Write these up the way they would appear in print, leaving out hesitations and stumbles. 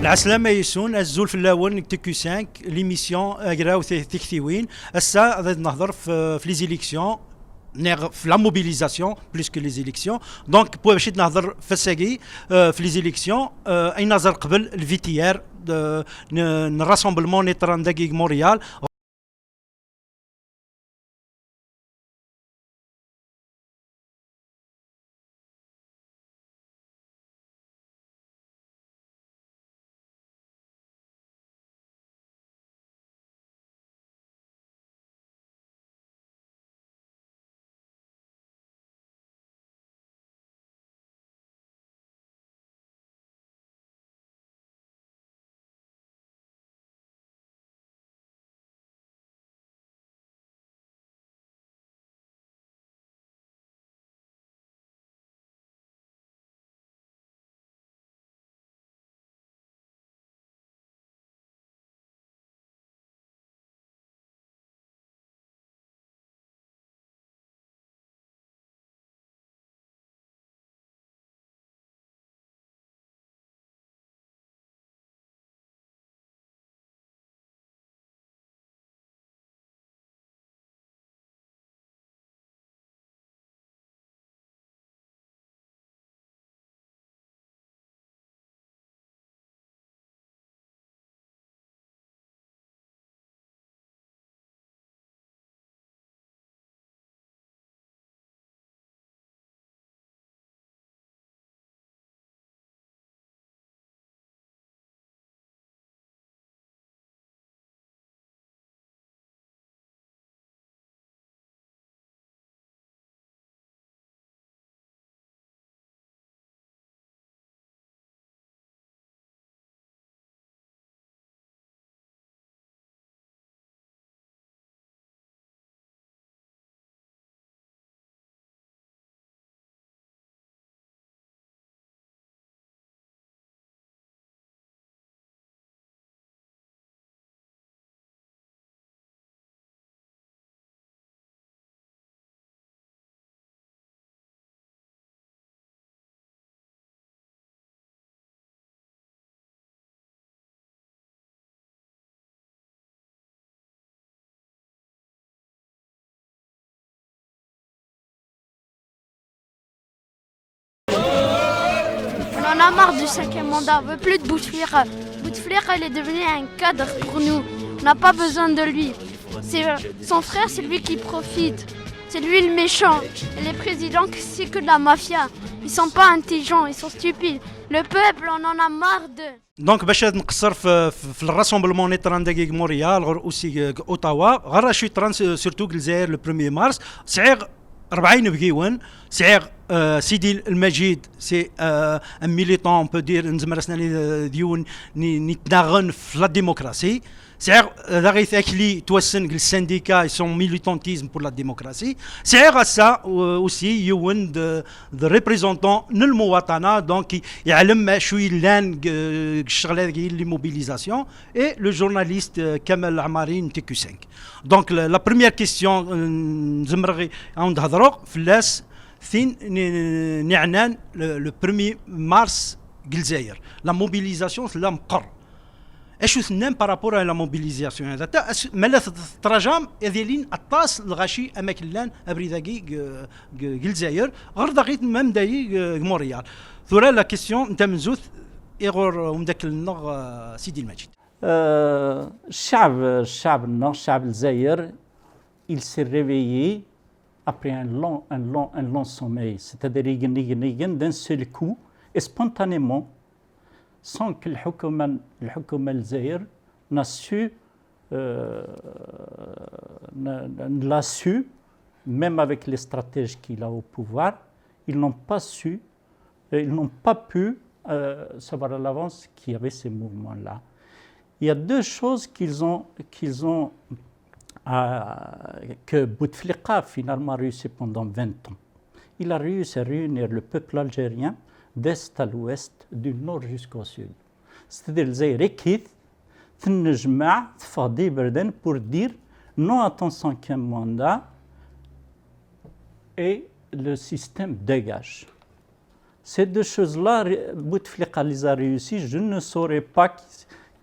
العسلامة يسون الزول في الاول تيكو 5 ليميسيون قراو تكتيوين هسا غادي نهضر في لي زيليكسيون في لا موبيليزاسيون بلوس كو لي زيليكسيون دونك باش نهضر في الساقي في لي زيليكسيون اي نظر قبل الفيتيار الراسومبلمون نيتران دقيق مونريال On en a marre du cinquième mandat, on veut plus de Bouteflika. Bouteflika, il est devenu un cadre pour nous. On n'a pas besoin de lui. Son frère, c'est lui qui profite. C'est lui le méchant. Et les présidents, c'est que de la mafia. Ils sont pas intelligents, ils sont stupides. Le peuple, on en a marre d'eux. دونك باش نقصر في الراسومبلمون نيتران دقيق مونريال غير اوسي اوتاوا غير شي تران سورتو الجزائر لو 1 مارس صعيغ 40 بقيون صعيغ سيدي المجيد سي ان ميليتون اون بو دير نزمرسنا ديون نتناغن في لا ديموكراسي صعيغ غيث اكلي توسن السانديكا سون ميليتونتيزم بور لا ديموكراسي صعيغ هسا اوسي يون دو ريبريزونتون للمواطنه دونك يعلم شوي لان الشغله ديال لي موبيليزاسيون اي لو جورناليست كمال العماري تي كيو 5 دونك لا بروميير كيستيون نزمرغي نهضروا فلاس ثين نعنان لو 1 مارس الجزائر لا موبيليزاسيون لا مقر اشو ثنان بارابور على لا موبيليزاسيون هذا مالا تراجم ديالين اطاس الغاشي اماكن ابريداكي الجزائر غير دقيق مام داي مونريال ثورا لا كيسيون نتا منزوث ايغور ومداك النغ سيدي المجيد الشعب الجزائر il s'est réveillé après un long sommeil, c'est-à-dire d'un seul coup et spontanément sans que الحكومة الجزائر l'a su, même avec les stratèges qu'il a au pouvoir, ils n'ont pas pu savoir à l'avance qu'il y avait ces mouvements-là. Il y a deux choses que Bouteflika a finalement réussi pendant 20 ans. Il a réussi à réunir le peuple algérien d'est à l'ouest, du nord jusqu'au sud. C'est-à-dire الجزائر كيف تنجمع تفاضي بردن pour dire non à ton cinquième mandat et le système dégage. Ces deux choses-là, Bouteflika les a réussi. Je ne saurais pas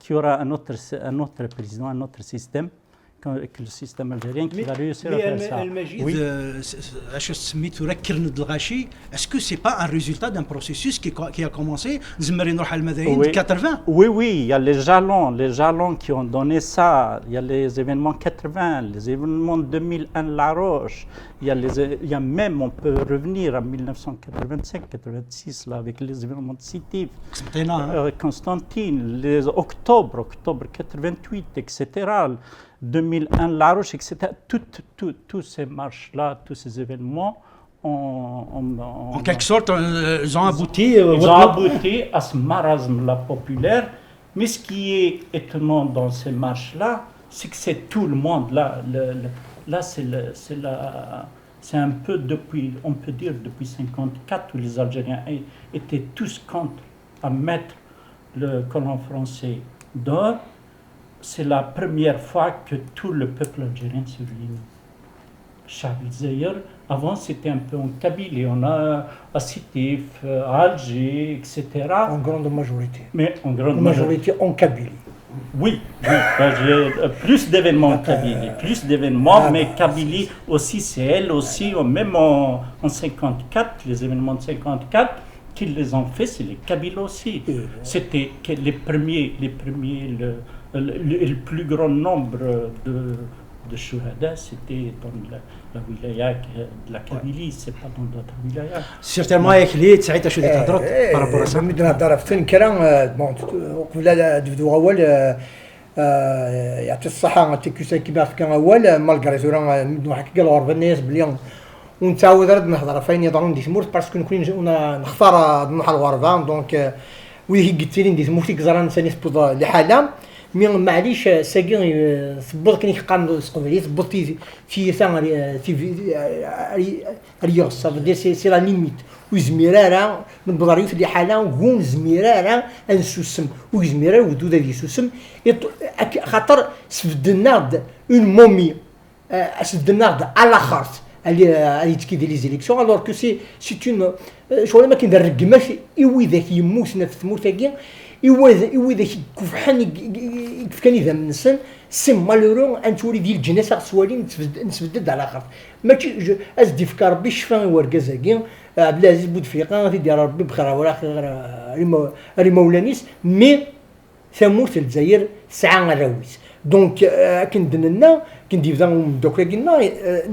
qu'il y aura un autre président, un autre système que le système algérien qui va réussir à faire ça. Oui. Est-ce que c'est pas un résultat d'un processus qui a commencé oui. 80? Oui, il y a les jalons qui ont donné ça. Il y a les événements 80, les événements 2001 La Roche. Il y a même, on peut revenir à 1985-86 là avec les événements de Sitif, Constantine, les octobre 88, etc. 2001 La Roche, etc. Tous ces marches-là, tous ces événements en quelque sorte, ils ont abouti à ce marasme-là populaire. Mais ce qui est étonnant dans ces marches-là, c'est que c'est tout le monde. Là c'est un peu depuis, on peut dire depuis 1954, où les Algériens étaient tous contre à mettre le colon français dehors. C'est la première fois que tout le peuple algérien se réunit. Charles Zaïre, avant c'était un peu en Kabylie, on a à Sitif, à Alger, etc. En grande majorité. Mais en grande majorité en Kabylie. Oui, j'ai plus d'événements en Kabylie, mais Kabylie aussi, c'est elle aussi, même en 54, les événements de 54, qu'ils les ont fait, c'est les Kabyles aussi. C'était les premiers, le plus grand nombre de shuhada, c'était dans la wilaya de la Kabylie, c'est pas dans d'autres wilayas. Certainement avec les ساعتها شو تهضروا par rapport à ça. بدنا نهضر في كلام بون قبل دبدو اول يعطي الصحه تيكوسان كيما كان اول مالغري زورا واحد قال 40 الناس بلي ونتعاود رد نهضر فين يضرون دي تمورت باسكو نكون نختار نروح الغربه دونك وي قلت لي ندي تمورتي كزران ثاني سبوط لحاله مي معليش ساكن صبط كني قام سقبلي صبطي في ثان ريوس صافي سي لا ليميت وزميرارا من بضاريو في حاله وكون زميرارا انسوسم وزميرا ودود دي سوسم خاطر سفدنا اون مومي سفدنا على خارت اللي تكيدير لي زيليكسيون الوغ كو سي اون شغل ما كندير رقماش ايوي ذاك يموتنا في ثموتاكي ايوا ذاك كفحان كيف كان اذا من السن سي مالورو ان تولي ديال الجناس سوالين نسبدد على خاطر ماشي ازدي في ربي الشفا وركازاكي عبد العزيز بوتفليقه غادي دير ربي بخير ولا خير ري مولانيس مي ثموت الجزائر ساعه راويس دونك كندنا كندي بدا دوك قلنا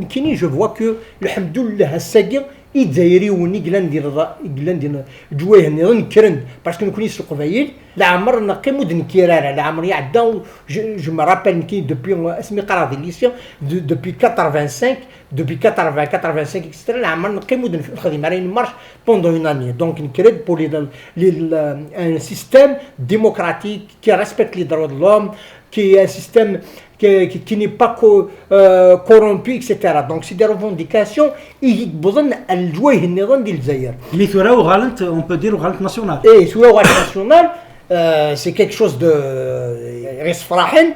كاينين جو فوا كو الحمد لله الساكي الجزائري وني قلان جوايه نظن كرند باسكو نكوني سوق قبايل لا عمرنا قيمود نكيرار لا عمري عدا جو مي رابيل كي دوبي اسمي قرا دي ليسيون دوبي 85 دوبي 80 85 اكسترا لا عمرنا قيمود نخدم على مارش بوندون اون اني دونك نكريد بور ان سيستيم ديموكراتيك كي ريسبكت لي دروا دو لوم qui est un système qui n'est pas corrompu, etc. Donc c'est des revendications qui besoin de jouer le nizam ديال الجزائر. Mais ثورة وغالنت on peut dire وغالنت national. Et ثورة وغالنت national c'est quelque chose de ريسفراحن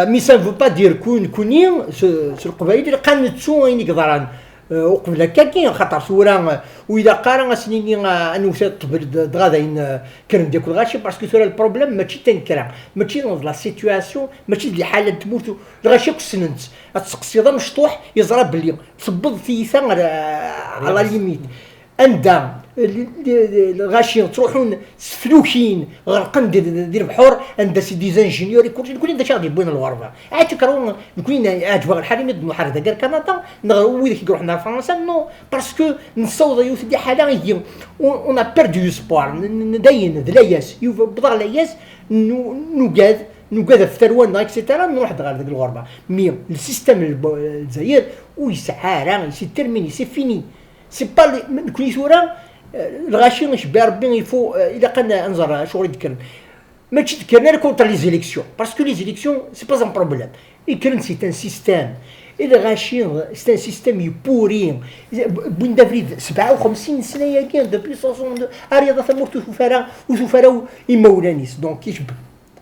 mais ça ne veut pas dire كونين sur القبائل اللي قانتو يعني قدران وقبل هكا كاين خاطر ثورة واذا قارن سنين انو تبرد غاداين كرم ديك الغاشي باسكو ثورة البروبليم ماشي تنكرا ماشي لا سيتوياسيون ماشي ديال حاله تموت الغاشي كسننت تسقسي ذا مشطوح يزرى بلي تصبض ثيثا على ليميت عندها الغاشي تروحون سفلوكين غرقن ديال البحور عندها سي ديزانجينيور كلشي داك غادي يبين الغربه عاد تكرهون يكون عاجبها الحريم يدنو حرده كاع كندا نغوي داك يروح لنا فرنسا نو باسكو نصوض يوث دي حاله هي اون ا بيردو سبور ندين دلاياس بضع لاياس نوقاد في ثروان اكسيتيرا نروح غير داك الغربه مي السيستم الجزائر ويسعى راه سي تيرميني سي فيني سي با كل ثوره الغاشي نشبه ربي يفو الا قلنا انظر شغل يذكر ماشي تذكرنا كونتر لي زيليكسيون باسكو لي زيليكسيون سي با ان بروبليم يكرن سي ان سيستيم الغاشي سي ان سيستيم يبوري بن دافريد 57 سنه يا كان دوبي 62 رياضه ثمرت وسفاره يمولانيس دونك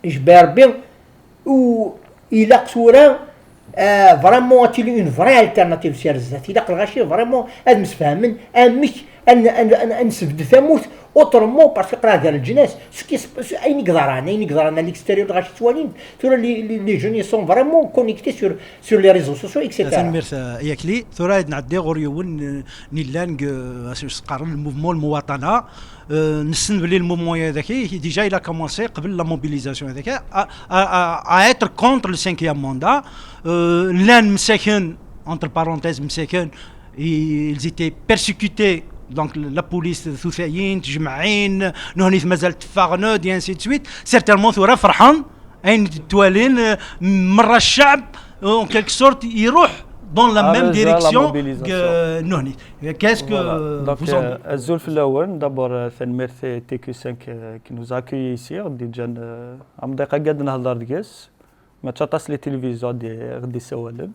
يشبه ربي و الى ثوره فريمون تي اون فري التيرناتيف سير الذات الى الغاشي فريمون هاد مسفهمن مش ان نسبد ثموت اوترومون باسكو قرا ديال الجناس اين يقدران ليكستيريور غاشي توالين ثورا لي جون سون فريمون كونيكتي سور لي ريزو سوسيو اكسيتيرا ثنميرث ياكلي ثورا نعدي غوريون نيلان قارن الموفمون المواطنه نسن بلي الموفمون هذاك ديجا الى كومونسي قبل لا موبيليزاسيون هذاك ا اتر كونتر لو سانكيام موندا لان مساكن entre parenthèses مساكن ils étaient persécutés donc la police ثوثايين تجمعين نهني مازال تفاغنو دي انسي سويت سيرتينمون ثورا فرحان اين توالين مره الشعب اون كيلك سورت يروح دون لا ميم ديريكسيون نهني كاسكو الزول في الاول دابور ثنميرثي تي كيو 5 كي نوز اكوي سي ديجا عم دقيقه قاعد نهضر ديكاس ما تشاطاس لي تلفزيون دي غدي سوالن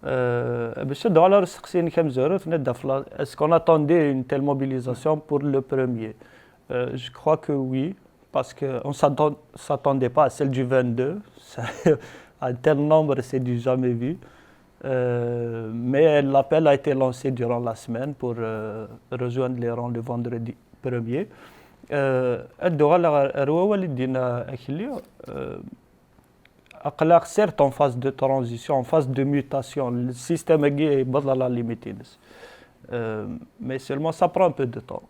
باش ندوي على رسقسيني كم زهرت نبدا في اسكو اتوندي اون تيل موبيليزاسيون بور لو بروميير جو كخوا كو وي باسكو اون s'attendait pas à celle du 22 un tel nombre c'est du jamais vu mais l'appel a été lancé durant la semaine pour rejoindre les rangs le vendredi 1er الدوغ على روا والدينا اكلي أقلق certes en phase de transition, en phase de mutation, le système est بدل la limite. Mais seulement ça prend un peu de temps.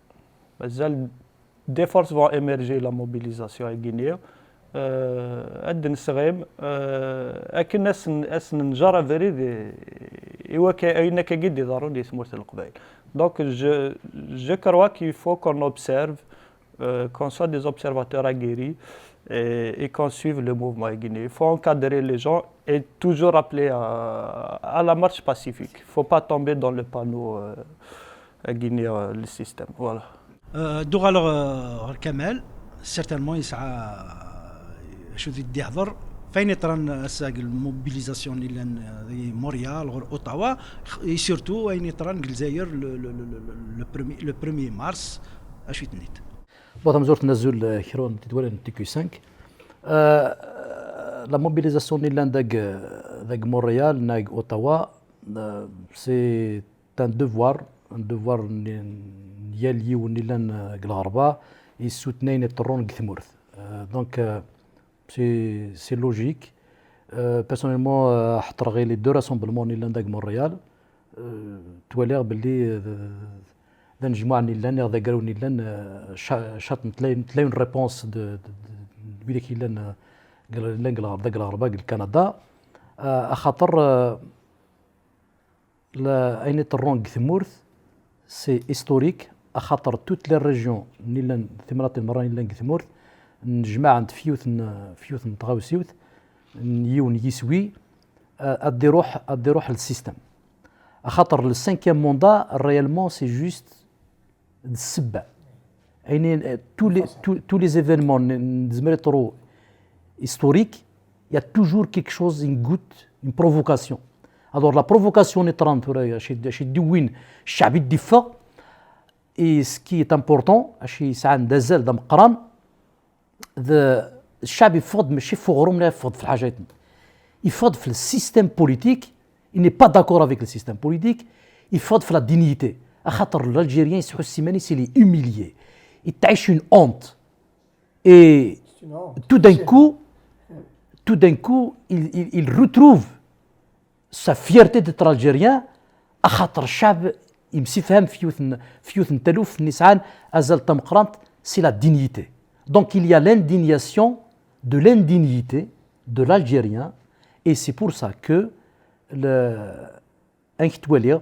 Des forces vont émerger la mobilisation à Guinée. أدن سغيم أكن ناس نجارة فريد إيواكا أينك جدي ضروري سموت القبائل. Donc je crois qu'il faut qu'on observe, qu'on soit des observateurs aguerris. Et qu'on suive le mouvement guinéen. Il faut encadrer les gens et toujours rappeler à la marche pacifique. Il ne faut pas tomber dans le panneau guinéen, le système. Voilà. دوغ الوغ كمال سيرتينمون يسعى شو ذي يحضر فين يطرن الساق الموبيليزاسيون اللي موريال غير اوتاوا سورتو وين يطرن الجزائر لو بروميي مارس اشوي تنيت بطم زورت نزول كيرون تدولن تي كيو 5 لا موبيليزاسيون اللي داك مونريال ناك اوتاوا سي ان دوفوار ديال يوني لان الغربه يسوتنين يطرون كثمورث دونك سي لوجيك بيرسونيلمون حطر غير لي دو راسومبلمون اللي داك مونريال تواليغ باللي ذا نجمع نيلان هذا قالوا نيلان شاط تلاين ريبونس بيدك نيلان قال لان داك الغربه قال كندا خاطر لا اين طرون كثمورث سي هيستوريك خاطر توت لي ريجيون نيلان ثمرات المره نيلان كثمورث نجمع عند فيوث نتغاوسيوث نيون يسوي ادي روح للسيستم خاطر السانكيام موندا ريالمون سي جوست السبه يعني tous les événements نزمرترو historique il y a toujours quelque chose une goutte une provocation alors la provocation نطران شي دوين الشعب يدفع et ce qui est important شي ساعه دازال دا مقران الشعب يفض ماشي فوق لا يفض في الحاجات يفض في السيستم بوليتيك il n'est pas d'accord avec le système politique il faut de la dignité خاطر l'Algérien يسحو السيماني سي لي humilié il تعيش une honte et tout d'un coup il retrouve sa fierté d'être algérien خاطر الشعب يمسي فهم فيوث نتلوف نسعان ازال تمقرانت c'est la dignité donc il y a l'indignation de l'indignité de l'Algérien et c'est pour ça que انكتوالي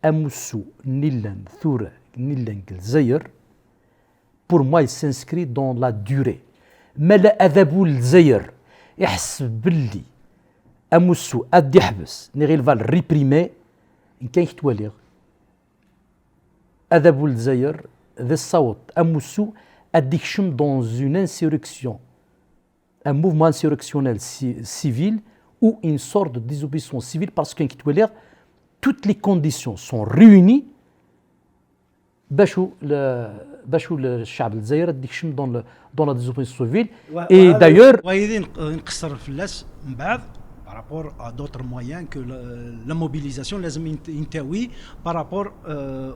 امسو نيلان ثورة نيلان الجزائر pour moi il s'inscrit dans la durée مالا اذابو الجزائر يحسب باللي امسو ادي يحبس نغيل فال ريبريمي ان كان كتوالي اذابو الجزائر ذا الصوت امسو اديكشن dans une insurrection un mouvement insurrectionnel civil ou une sorte de désobéissance civile parce qu'en Kitoualer, toutes les conditions sont réunies باشو الشعب الجزائري ديكشن دون لا désobéissance civile et d'ailleurs ويدين نقصر في اللاس من بعد par rapport à d'autres moyens que la mobilisation, لازم ينتوي par rapport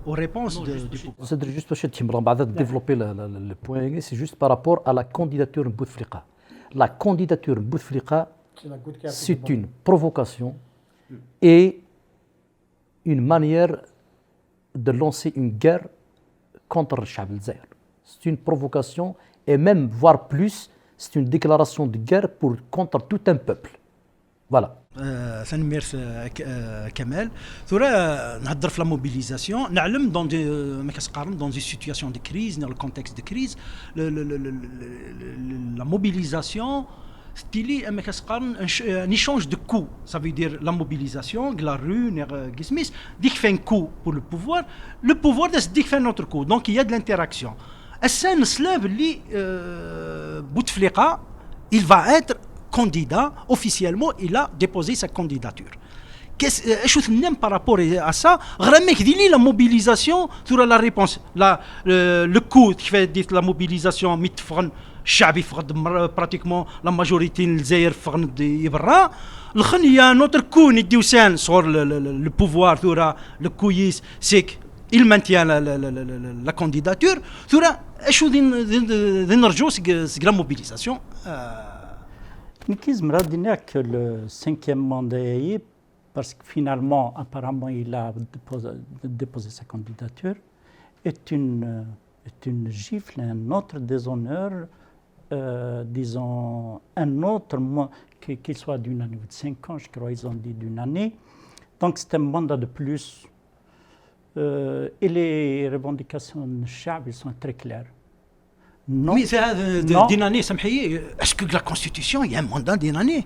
aux réponses du pouvoir. C'est juste باش تيمرا بعد développer le point, c'est juste par rapport à la candidature de Bouteflika. La candidature de Bouteflika, c'est une provocation et une manière de lancer une guerre contre le Chab al-Jazair. C'est une provocation et même, voire plus, c'est une déclaration de guerre contre tout un peuple. Voilà. ثنمير كمال ثورة نهضر في لا موبيليزاسيون نعلم دون دي ما كتقارن دون دي سيتوياسيون دو كريز dans le contexte de crise la mobilisation ستيلي ما كتقارن ان échange de coups ça veut dire la mobilisation la rue Gismis ديك fait un coup pour le pouvoir ديك fait un autre coup donc il y a de l'interaction السان سلاف اللي بوتفليقة il va être candidat, officiellement, il a déposé sa candidature. Même par rapport à ça, la mobilisation sur la réponse. Le coup qui fait la mobilisation, pratiquement la majorité des Ibra. Il y a un autre coup sur le pouvoir, le coup, c'est qu'il maintient la candidature. C'est la mobilisation. Nikizm Radina que le 5e mandat, parce que finalement, apparemment, il a déposé sa candidature, est une gifle, un autre déshonneur, disons, un autre, qu'il soit d'une année ou de 5 ans, je crois, ils ont dit d'une année. Donc c'est un mandat de plus. Et les revendications de Chab, elles sont très claires. Non. Oui, d'une année, est-ce que la Constitution, il y a un mandat d'une année?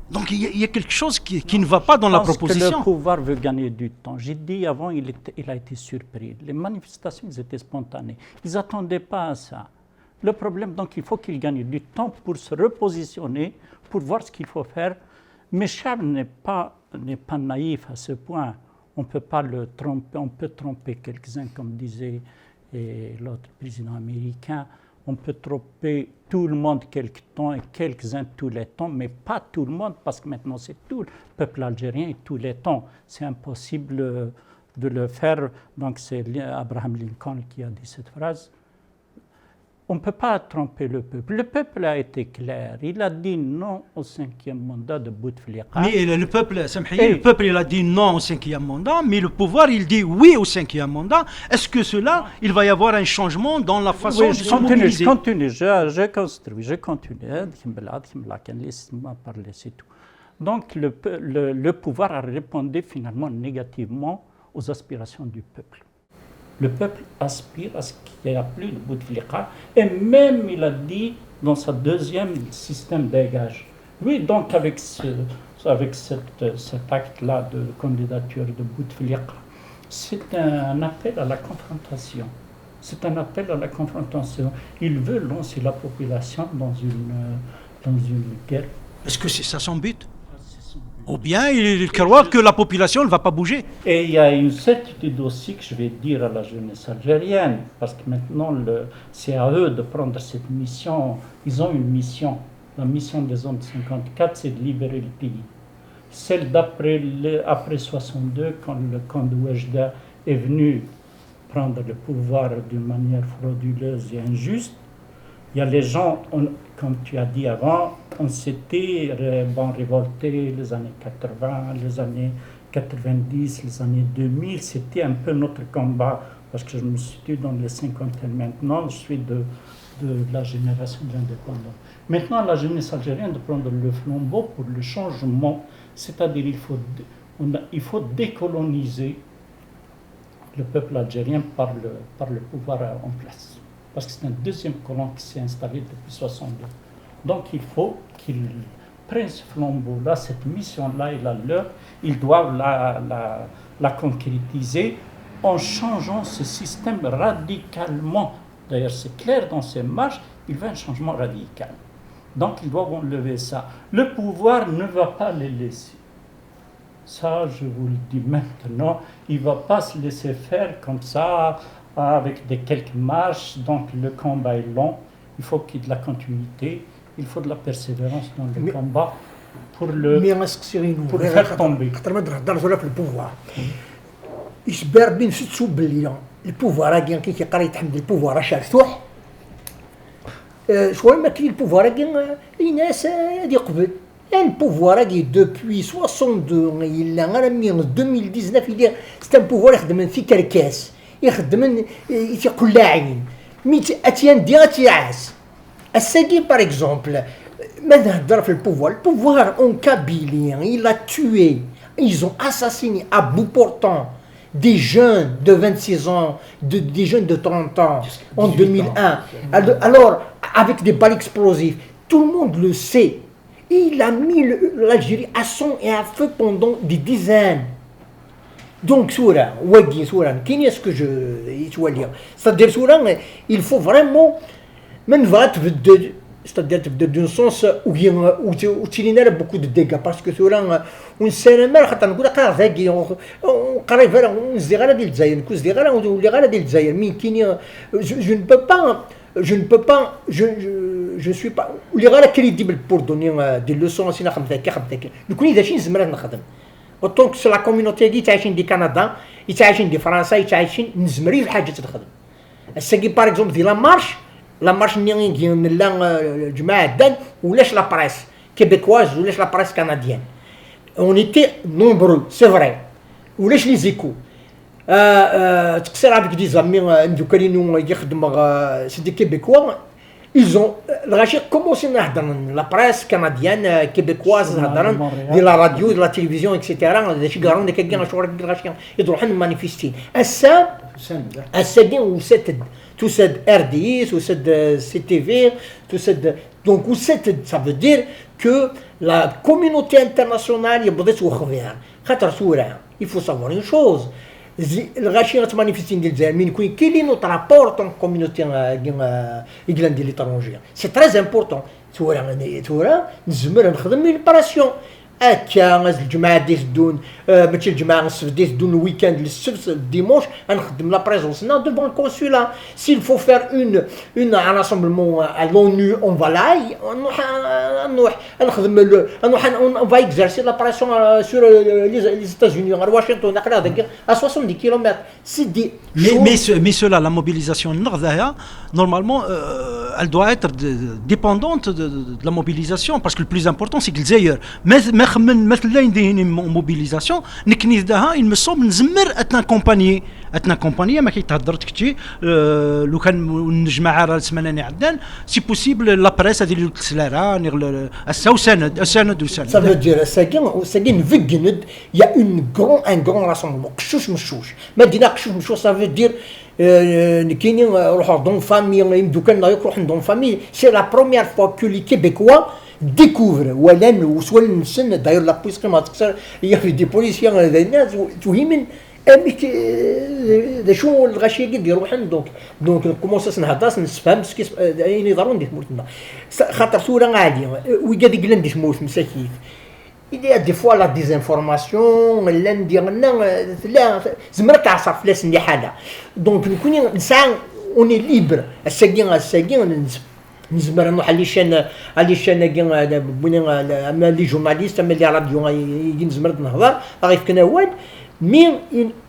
Donc il y a quelque chose qui ne va pas dans la proposition. Je pense que le pouvoir veut gagner du temps. J'ai dit avant, il a été surpris. Les manifestations, elles étaient spontanées. Ils n'attendaient pas à ça. Le problème, donc, il faut qu'il gagne du temps pour se repositionner, pour voir ce qu'il faut faire. Mais Chab n'est pas naïf à ce point. On ne peut pas le tromper. On peut tromper quelques-uns, comme disait l'autre président américain. On peut tromper tout le monde quelque temps et quelques-uns tous les temps, mais pas tout le monde, parce que maintenant c'est tout le peuple algérien et tous les temps. C'est impossible de le faire. Donc c'est Abraham Lincoln qui a dit cette phrase. On ne peut pas tromper le peuple. Le peuple a été clair. Il a dit non au 5e mandat de Bouteflika. Mais le peuple, il a dit non au 5e mandat, mais le pouvoir, il dit oui au 5e mandat. Est-ce que cela, il va y avoir un changement dans la façon de se mobiliser? Je continue. Laissez-moi parler, c'est tout. Donc le pouvoir a répondu finalement négativement aux aspirations du peuple. Le peuple aspire à ce qu'il n'y ait plus de Bouteflika. Et même, il a dit dans sa deuxième système d'égage. Oui, donc avec cet acte-là de candidature de Bouteflika, c'est un appel à la confrontation. C'est un appel à la confrontation. Il veut lancer la population dans une guerre. Est-ce que c'est ça son but? Ou bien il croit que la population ne va pas bouger. Et il y a une certitude aussi que je vais dire à la jeunesse algérienne, parce que maintenant c'est à eux de prendre cette mission. Ils ont une mission. La mission des hommes de 54, c'est de libérer le pays. Celle après 62, quand le camp de Oujda est venu prendre le pouvoir d'une manière frauduleuse et injuste, il y a les gens, comme tu as dit avant, on s'était révolté les années 80, les années 90, les années 2000. C'était un peu notre combat, parce que je me situe dans les cinquantaines maintenant. Je suis de la génération de l'indépendance. Maintenant, la jeunesse algérienne de prendre le flambeau pour le changement, c'est-à-dire il faut décoloniser le peuple algérien par le pouvoir en place. Parce que c'est un deuxième colon qui s'est installé depuis 62. Donc il faut qu'ils prennent ce flambeau-là, cette mission-là et la leur. Ils doivent la concrétiser en changeant ce système radicalement. D'ailleurs, c'est clair dans ces marches, il veut un changement radical. Donc ils doivent enlever ça. Le pouvoir ne va pas les laisser. Ça, je vous le dis maintenant, il ne va pas se laisser faire comme ça, avec quelques marches. Donc le combat est long, il faut qu'il y ait de la continuité, il faut de la persévérance dans le combat مي غنسقسيين pour le faire tomber. خاطر ما نهضرش ولا في البوفوار يسبر بين ست بالليل البوفوار كاع كي كيقرا يتحمد البوفوار راه شارتوح شويه ما كاين البوفوار كاع الناس هادي قبل un pouvoir qui depuis 62 il a رامي 2019 il c'est un pouvoir يخدم في كركاس يخدم يقول لاعين ميت اتيان ديراتياس الساقي par exemple ما نهضر في البوفوار en Kabylie il a tué ils ont assassiné à bout portant des jeunes de 26 ans, des jeunes de 30 ans en 2001. Alors, avec des balles explosives, tout le monde le sait. Il a mis l'Algérie à son et à feu pendant des dizaines. Donc, Soura, Wadi, Soura, qui est-ce que je dois dire? C'est-à-dire, Soura, il faut vraiment, c'est-à-dire d'un sens où il y a beaucoup de dégâts parce que Soura, on sait même quand on dit que on arrive à on se dira des Zaïre, on se dira on dira des Zaïre, mais je ne peux pas, je suis pas, il y a crédible pour donner des leçons à Sina Khamtek. Nous connaissons des choses mais autant que c'est la communauté qui تعيشين du Canada, qui تعيشين du Français, qui تعيشين نزمري في حاجة تخدم. الساقي par exemple في la marche نيجي نلا الجماعة دان ولاش la presse québécoise ولاش la presse canadienne. On était nombreux, c'est vrai. ولاش les échos. تقصير avec des amis ندوكرينو يخدموا c'est des Québécois. Ils ont commencé à dans la presse canadienne, québécoise, de la radio, de la télévision, etc. Ils ont manifesté. Et ça, tout cette RDI, tout cette CTV, tout cette. Donc, ça veut dire que la communauté internationale, il faut savoir une chose. الغاشيه مانيفيستين ديال الجزائر من كاين نوت رابورت اون كوميونيتي ديال ليترونجي سي تري امبورطون تورا نزمر نخدم ليبراسيون هكا الجماعه دي الدون ماشي الجماعه السبت دي الدون الويكاند للسبت الديمونش غنخدم لا بريزونس devant le consulat s'il faut faire un rassemblement à l'ONU on va là نروح نخدم on va exercer la pression sur les États-Unis à Washington à 70 km c'est des mais cela la mobilisation normalement elle doit être dépendante de la mobilisation parce que le plus important c'est que les ailleurs مثلا يديروا موبيليزاسيون نكني داها il me semble نزمر اتنا كومباني ما كيتهضر تكتي لو كان نجمع راه السمانه عندنا سي بوسيبل لا بريس هذه اللي تسلارا السند ça veut dire ساكن نفقند يا un grand rassemblement قشوش مشوش مدينه قشوش مشوش ça veut dire كاينين روحوا دون فامي يمدو كان يروح دون فامي سي لا بروميير فوا كو لي كيبيكوا découvre ولن وسول السن داير لا بوليس كما تكسر هي في دي بوليسيان الناس توهمن امك شو الغاشيه يديروا حنا دونك كومونسا نهضر نفهم سكي يعني ضروري ندير مولتنا خاطر صوره عاديه ويقاد يقلن ديش موت مساكيف il y a des fois la désinformation اللي نديرنا لا زمرة تعصر فلاس اللي حاله دونك نكون نسعى اوني ليبر الساقين نزمر نروح على شان كاع اما لي جورناليست اما لي راديو نزمر نهضر غير كناوال مي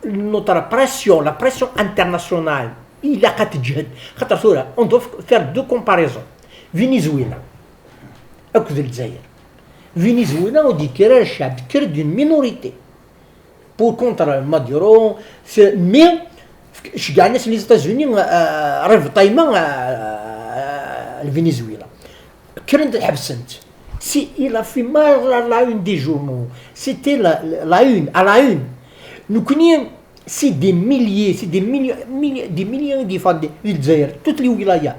نوتر بريسيون لا بريسيون انترناسيونال الى قتجهد خاطر صوره اون دوف فير دو كومباريزون فينيزويلا اكد الجزائر فينيزويلا ودي كرا الشعب كر دون مينوريتي بور كونتر ماديرو مي شكاع الناس لي زيتازوني راه طايمه الفنزويلا كرنت حبسنت سي il a fait mal la une des journaux c'était la une à la une nous connaissons c'est des milliers c'est des millions de femmes d'Algérie toutes les wilayas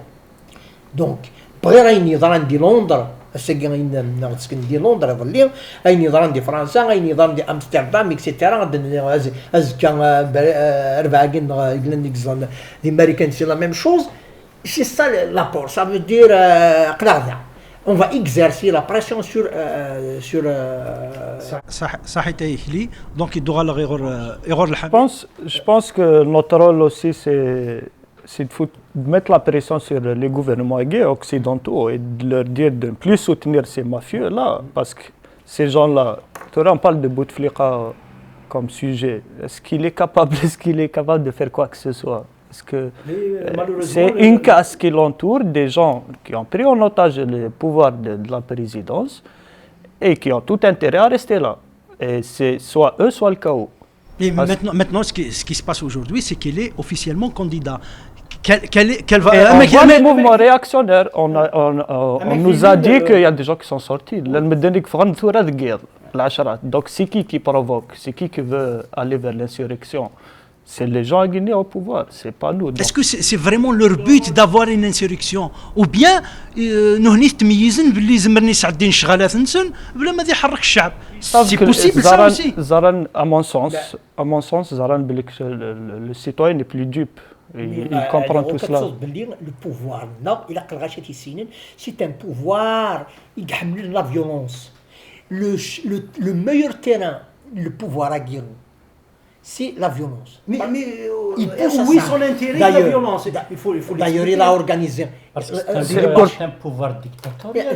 donc بغير اي نظام دي لندن السكن نسكن دي لندن ظليم اي نظام دي فرنسا اي نظام دي امستردام اكسيتيرا از كان 4 قلنا دي امريكان سي لا ميم شوز c'est ça l'apport ça veut dire on va exercer la pression sur صحيح تايخلي دونك يدوغ غير الحال je pense que notre rôle aussi c'est de mettre la pression sur les gouvernements occidentaux et de leur dire de ne plus soutenir ces mafieux là parce que ces gens-là, on parle de Bouteflika comme sujet. Est-ce qu'il est capable de faire quoi que ce soit? Parce que c'est une caste qui l'entoure, des gens qui ont pris en otage le pouvoir de la présidence et qui ont tout intérêt à rester là. Et c'est soit eux, soit le chaos. Et maintenant, ce qui se passe aujourd'hui, c'est qu'il est officiellement candidat. Quel va... on voit les mouvements réactionnaires. On nous a dit qu'il y a des gens qui sont sortis. Donc c'est qui provoque? C'est qui veut aller vers l'insurrection? C'est les gens guinéens au pouvoir, c'est pas nous. Est-ce que c'est vraiment leur but d'avoir une insurrection? Ou bien nous نتميزن باللي زمرني يسعدين شغالات نسن بلا ما يحرك الشعب. C'est possible ça aussi. Zaran, à mon sens, Zaran le citoyen n'est plus dupe. Il comprend tout cela. Le pouvoir, c'est un pouvoir qui a la violence. Le meilleur terrain, le pouvoir à Guirou, c'est la violence. Mais où est son intérêt la violence? D'ailleurs, il a organisé. Parce que c'est un pouvoir dictatorial.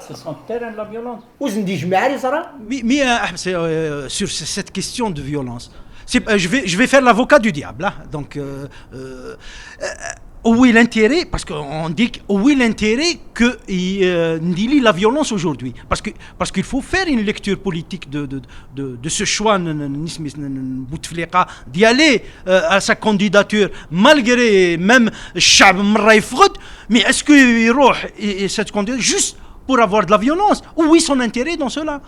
C'est son terrain de la violence. Mais sur cette question de violence, je vais faire l'avocat du diable. Hein. Donc, où est l'intérêt? Parce qu'on dit où est l'intérêt que dit la violence aujourd'hui? Parce qu'il faut faire une lecture politique de ce choix Bouteflika d'y aller à sa candidature malgré même الشعب مرة يفقد. Mais est-ce qu'il يروح cette candidature juste pour avoir de la violence? Où est son intérêt dans cela?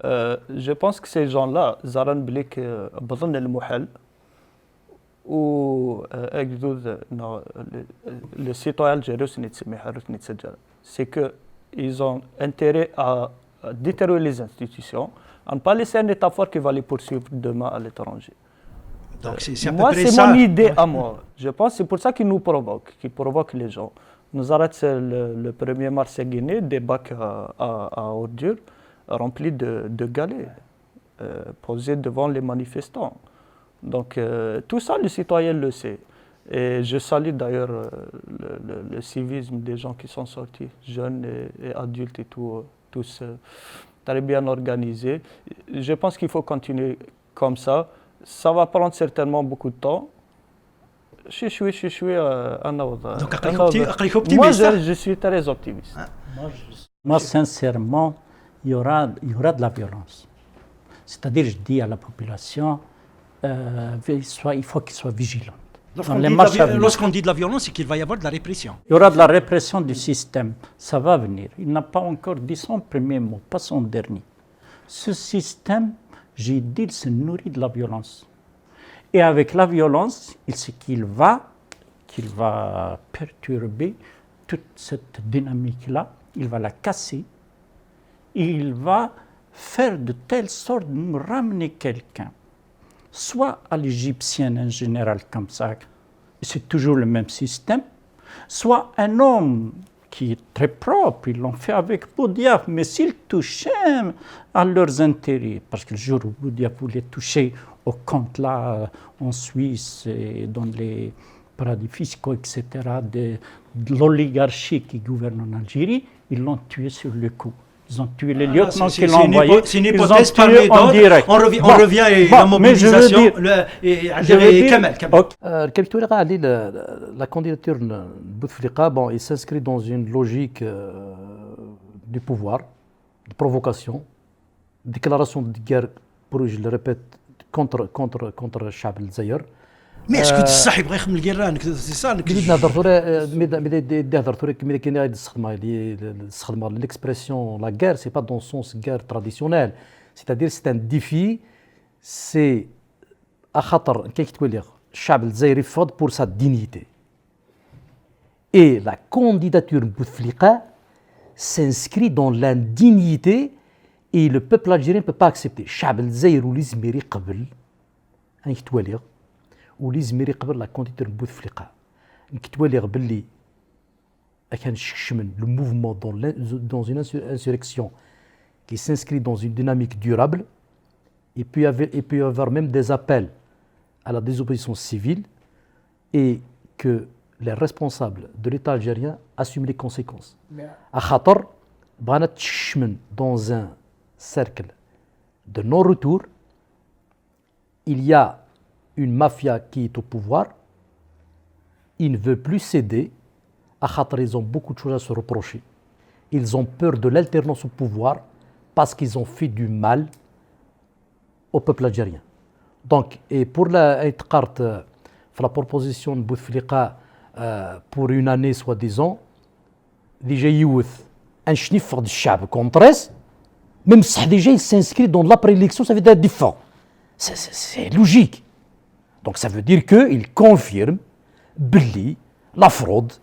Je pense que ces gens-là, Zaran Blik, بظن المحل و le citoyen algérien c'est qu'ils ont intérêt à détériorer les institutions, à ne pas laisser un État fort qui va les poursuivre demain à l'étranger. Donc c'est moi, c'est mon idée à moi. Je pense que c'est pour ça qu'ils nous provoquent, qu'ils provoquent les gens. Nous arrêtons le 1er mars à Guinée, des bacs à ordures remplis de galets posés devant les manifestants. Donc tout ça, le citoyen le sait. Et je salue d'ailleurs le civisme des gens qui sont sortis, jeunes et adultes et tous très bien organisés. Je pense qu'il faut continuer comme ça. Ça va prendre certainement beaucoup de temps. Je suis moi, je suis très optimiste. Moi, sincèrement, il y aura de la violence. C'est-à-dire, je dis à la population, il faut qu'ils soient vigilants. Lorsqu'on dit de la violence, c'est qu'il va y avoir de la répression. Il y aura de la répression du système. Ça va venir. Il n'a pas encore dit son premier mot, pas son dernier. Ce système, j'ai dit, il se nourrit de la violence. Et avec la violence, il sait qu'il va perturber toute cette dynamique-là. Il va la casser. Il va faire de telle sorte de nous ramener quelqu'un. Soit à l'égyptienne en général comme ça, c'est toujours le même système, soit un homme qui est très propre, ils l'ont fait avec Boudiaf, mais s'ils touchaient à leurs intérêts, parce que le jour où Boudiaf voulait toucher au compte là en Suisse et dans les paradis fiscaux, etc., de l'oligarchie qui gouverne en Algérie, ils l'ont tué sur le coup. Ils ont tué les lieutenants qui l'ont envoyé. C'est une hypothèse parmi d'autres. On revient à la mobilisation. La candidature de Bouteflika, il s'inscrit dans une logique du pouvoir, de provocation, déclaration de guerre, je le répète, contre le Chab el-Zaïr. Mais est-ce que الصح يبغى يخدم الجيران c'est ça l'expression la guerre c'est pas dans le sens guerre traditionnelle, c'est-à-dire c'est un défi, c'est à خطر كيف تقول لي الشعب الجزائري فاض pour sa dignité, et la candidature Bouteflika s'inscrit dans l'indignité et le peuple algérien ne peut pas accepter. الشعب الجزائري والإزميري قبل انك تولي وليزميري قبل لا كونديتور بوتفليقه نكتوالي باللي كان شكشمن le mouvement dans une insurrection qui s'inscrit dans une dynamique durable, et puis y avoir même des appels à la désobéissance civile, et que les responsables de l'État algérien assument les conséquences. À خاطر بغانا تشمن dans un cercle de non-retour. Il y a une mafia qui est au pouvoir. Ils ne veulent plus céder. Ils ont beaucoup de choses à se reprocher. Ils ont peur de l'alternance au pouvoir parce qu'ils ont fait du mal au peuple algérien. Donc, et pour la proposition de Bouteflika pour une année soi-disant, déjà un schniffer du chab contre même si déjà il s'inscrit dans l'après-élection, ça veut dire différent. C'est logique. Donc ça veut dire qu'il confirme Billy, la fraude.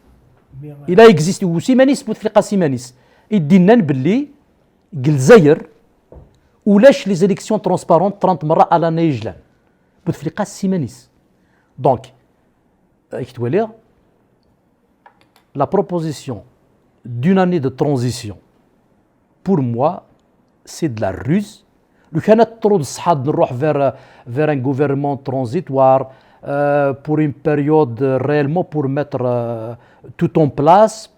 Il a existé aussi, Bouteflika Simanis. Il dit non, Billy, Gilzaïr, ou lâche les élections transparentes 30 marra à l'année Ijlan. Bouteflika Simanis. Donc, la proposition d'une année de transition, pour moi, c'est de la ruse. Le Canada trop de s'ad vers un gouvernement transitoire pour une période réellement pour mettre tout en place,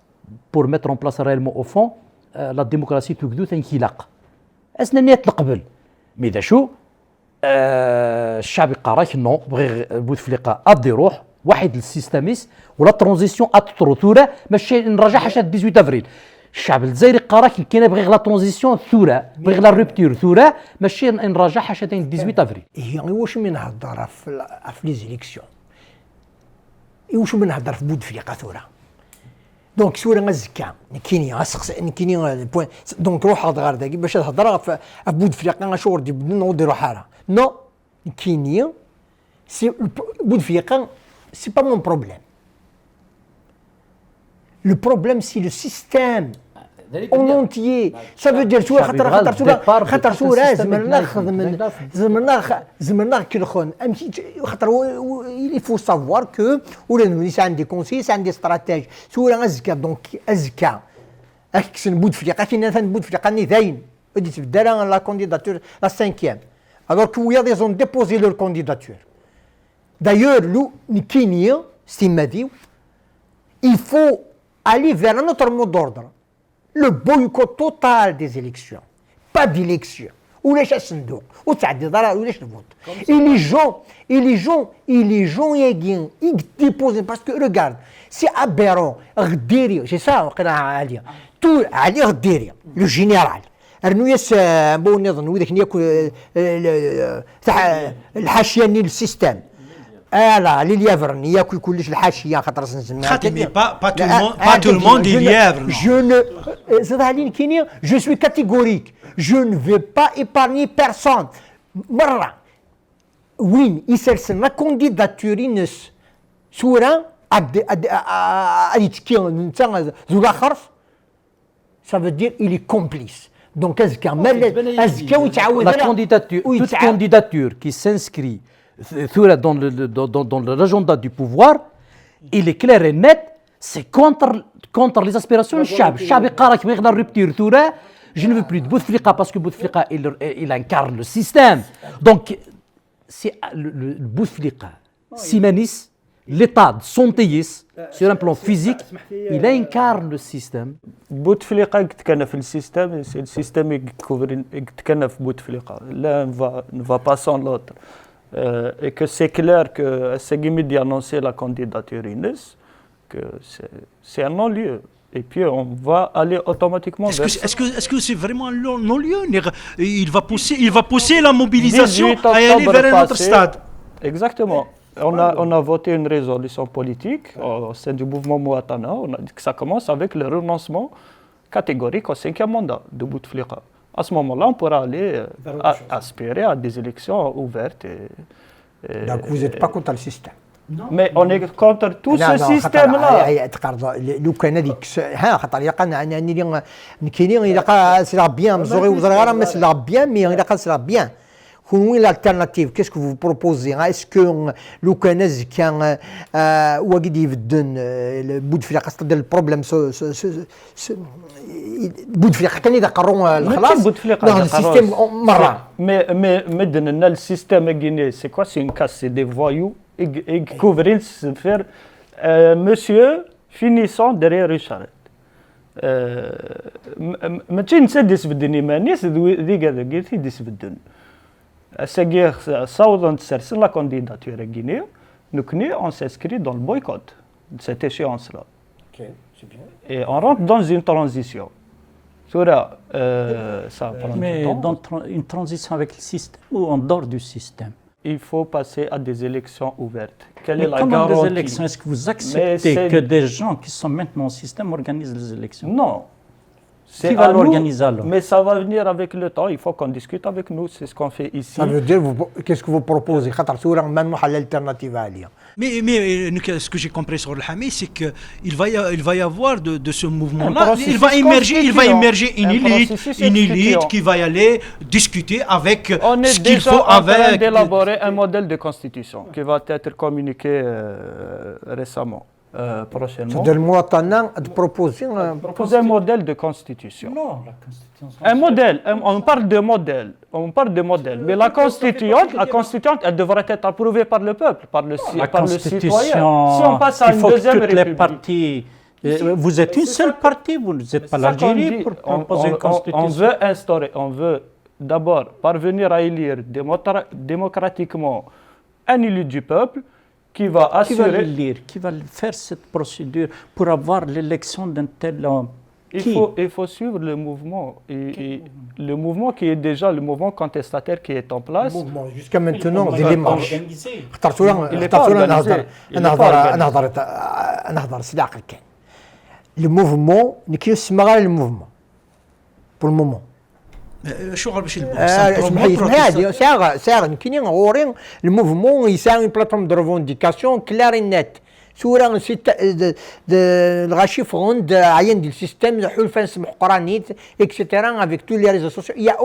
pour mettre en place réellement au fond la démocratie تقدو تنكيلاق. أسنا نيت القبل. مي دا شو الشعب يقراك نو بغي بوتفليقة أدي روح واحد السيستميس ولا ترانزيسيون أتطرو ثورة ماشي نرجع حتى 18 أفريل. الشعب الجزائري قراك كاين بغي لا ترانزيسيون ثورة بغي لا روبتور ثورة ماشي نرجع حتى 18 أفريل. هي واش من هضر في لي زيليكسيون واش من هضر في بوتفليقة ثورة دونك ثورة غزكا نكيني بوين دونك روح هضر داكي باش تهضر في بوتفليقة غاشور دي بدن وديرو حالة نو نكيني سي بوتفليقة سي با مون بروبليم. Le problème, c'est le système en entier. Ça veut dire شو خاطر صورة زمرنا كنخون خاطر il faut savoir que ولا c'est un des conseillers, c'est un des stratèges. صورة أزكى دونك أزكى أكسن بوتفليقة فينا بوتفليقة نذاين بدي تبدأ la candidature la 5e alors que ils ont déposé leur candidature. D'ailleurs, nous Kenya, c'est ma vie, il faut aller vers un autre mot d'ordre. Le boycott total des élections. Pas d'élections. Ou les chassendouk. Ou les vote. Et les gens, ils déposent. Parce que regarde, c'est aberrant. C'est ça, tout, le général. الناس بون نظن وذاك ياكل الحاشيه السيستم لا لي ليفرن ياكل كلش الحاشيه خاطر نسمع خاطر pas tout le monde est lièvre. Je suis catégorique. Je ne veux pas épargner personne. مرة وين يسلسل لا كونديداتور ينس صورة أديتكي نتا زولا خرف ça veut dire il est complice. Donc la candidature qui s'inscrit dans l'agenda du pouvoir, il est clair et net, c'est contre les aspirations du chab. Chab يقارك بغينا الرupture ثورة. Je ne veux plus de Bouteflika parce que Bouteflika il incarne le système. Donc c'est le Bouteflika Simanis, l'état de son pays sur un plan physique, il incarne le système. Bouteflika يتكلم في السيستم, c'est le système يتكلم في Bouteflika. L'un ne va pas sans l'autre. Et que c'est clair que Segimi dit annoncer la candidature Inès, que c'est un non-lieu. Et puis on va aller automatiquement vers... Est-ce que c'est vraiment un non-lieu? Il va pousser la mobilisation à aller vers un autre stade. Exactement. On a voté une résolution politique au sein du mouvement Mouatana. On a dit que ça commence avec le renoncement catégorique au 5e mandat de Bouteflika. À ce moment-là, on pourra aller aspirer à des élections ouvertes. Donc vous n'êtes pas contre le système? Non. Mais on est contre tout ce système-là. لو كان هذيك ها خاطر يلقى انني كاينين يلقى سي بيان مزوري وزرا ما سي بيان مي يلقى سي بيان وين l'alternative? Qu'est-ce que vous proposez? Est-ce que لو كان كان واقد يبدن بوتفليقة c'est-à-dire le problème بوتفليقة كان يدقرون الخلاص بوتفليقة السيستم مرة mais le système guinéen c'est quoi? C'est une casse, c'est des voyous et couvrir se faire monsieur finissant derrière une charrette. ماشي نسدس بدني ما ناس ذيك هذا قلتي ديس بدن السجير صودا تسرسل لا كانديداتور غينيا نكني on s'inscrit dans le boycott de cette échéance là. Ok, c'est bien. Et on rentre dans une transition. Ça prend du Mais temps. dans une transition avec le système ou en dehors du système. Il faut passer à des élections ouvertes. Quelle Mais est la comment garantie? des élections? Est-ce que vous acceptez que des gens qui sont maintenant au système organisent les élections? Non. Qui va l'organiser alors? Mais ça va venir avec le temps. Il faut qu'on discute avec nous. C'est ce qu'on fait ici. Ça veut dire, qu'est-ce que vous proposez خاطر صورة ما حل alternative عليها. Mais ce que j'ai compris sur le Hami, c'est qu'il va y avoir de ce mouvement-là, processus il va émerger Un processus une élite constituant. qui va y aller discuter avec On est ce qu'il déjà faut en train avec. d'élaborer un modèle de constitution qui va être communiqué récemment, prochainement. C'est-à-dire المواطنة proposer Proposer un modèle de constitution. Non, la Constitution. Un modèle, on parle de modèle, mais la constituante, elle devrait être approuvée par le peuple, par le citoyen. Si on passe à il une faut que deuxième toutes les république, partis. Vous êtes une seule partie, vous n'êtes pas l'Algérie pour proposer une constitution. on veut d'abord parvenir à élire démocratiquement un élu du peuple qui va Qui va le assurer. lire? Qui va faire cette procédure pour avoir l'élection d'un tel homme? Il faut suivre le mouvement. Et le mouvement qui est déjà le mouvement contestataire qui est en place. mouvement jusqu'à maintenant Il des est démarches. organisé. Il est pas organisé. أنا هضر صداقة كان le mouvement نكيو اسمها الموفمون pour le moment. شو غير باش اسمحي هذه ساغ كاينين غورين الموفمون يساوي بلاتفورم دو ريفونديكاسيون كلار نت صورة الغاشي فغند عين ديال السيستيم حلفان نسمح قرانيت اكسيتيرا افيك تو لي ريزو سوسيو يا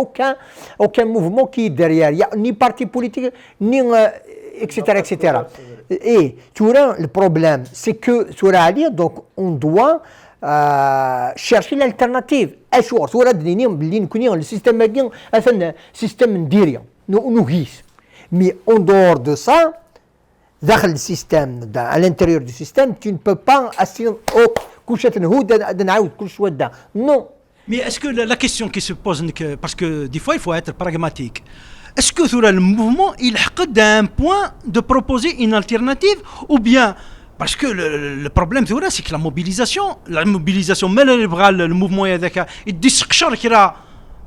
اوكان موفمون كي ديريير يا ني بارتي بوليتيك ني اكسيتيرا اكسيتيرا اي صورة البروبليم سي كو صورة عليه دونك اون دوا chercher l'alternative اشور صورة دنيا باللي نكوني السيستم هاكي مثلا سيستم نديريا نوغيس مي اون دور دو سا داخل السيستم à l'intérieur du système tu ne peux pas assurer كلشي تنهود نعاود كل شويه دا نو. Mais est-ce que la question qui se pose, parce que des fois il faut être pragmatique, est-ce que le mouvement il a d'un point de proposer une alternative ou bien parce que le problème c'est que la mobilisation le mouvement il dit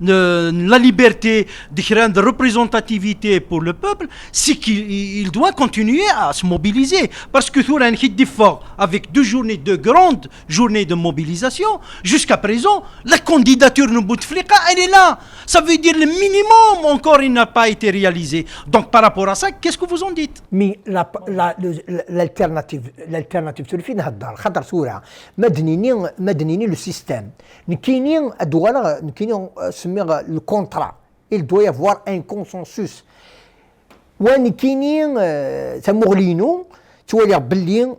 la liberté de représentativité pour le peuple, c'est qu'il doit continuer à se mobiliser. Parce que tout un hit d'effort avec 2 journées, 2 grandes journées de mobilisation, jusqu'à présent, la candidature de Bouteflika, elle est là. Ça veut dire le minimum encore, il n'a pas été réalisé. Donc par rapport à ça, qu'est-ce que vous en dites? مي l'alternative sur فين هضر خاطر صورة مدنيني لو سيستيم نكينين الدول نكينين سميغ الكونترا il doit y avoir un consensus وين كاينين تمغلينو تولي باللي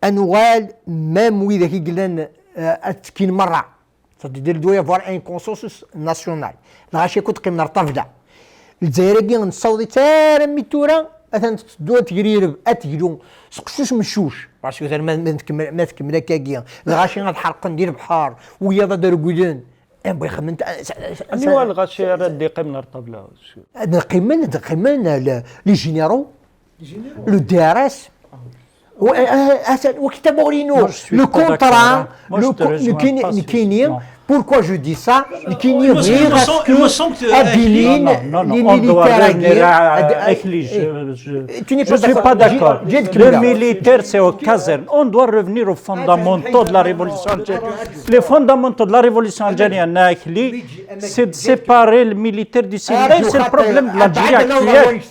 انوال مام وإذا كي قلنا كاين مرة c'est-à-dire il doit y avoir un consensus national غاشي كنت قيم نرتفدا الجزائريين نصوضي تارا ميتورا مثلا دو تقرير اتجلو سقشوش مشوش باسكو ما تكمل هكاكيا غاشي غنحرق ندير بحار ويا دركودان بغي خمنت اني هو الغاشي راه قيم نرتبلا قيمنا لي جينيرو لو دي ار اس وكتبوا لينو لو كونترا كاينين. Pourquoi je dis ça? Il me semble que je ne suis pas d'accord. Le militaire, c'est aux casernes. On doit revenir aux fondamentaux de la révolution algérienne. Les fondamentaux de la révolution algérienne, c'est de séparer le militaire du civil. C'est le problème de l'Algérie actuelle.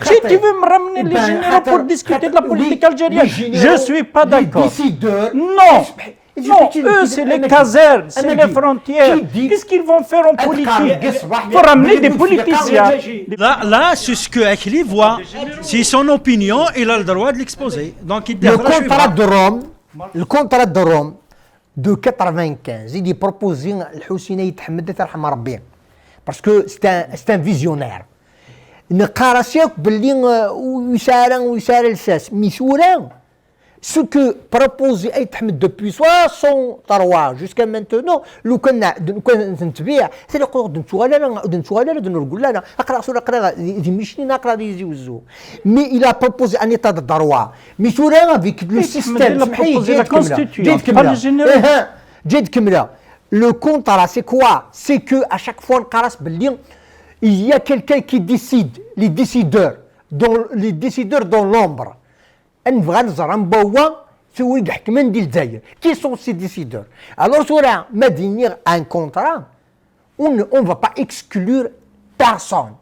Si tu veux me ramener les généraux pour discuter de la politique algérienne, je ne suis pas d'accord. Non. Non, eux, c'est les casernes, c'est les frontières. Qu'est-ce qu'ils vont faire en politique? Il faut ramener des politiciens. Là, c'est ce que Akli voit. C'est son opinion, il a le droit de l'exposer. Donc, il le contrat de Rome de 95, il est proposé الحسيني تحمد ترحم ربي. Parce que c'est un visionnaire. نقارسيك باللي ويسار الساس ميسورا Ce que proposait Aït Ahmed depuis 63 jusqu'à maintenant, لو كنا نتبع c'est le نقول لنا اقرا سوره اقرا مش نقرا يزوزو mais il a proposé un état de droit mais سوره avec le système جيد كمله le contrat c'est quoi c'est que à chaque fois نقراس باللي il y a quelqu'un qui décide les décideurs dans l'ombre نبغى نزرم بوا سوي يحكمن ديال الجزائر كي سون سي ديسيدور alors سورا ما دينير ان كونترا on va pas exclure personne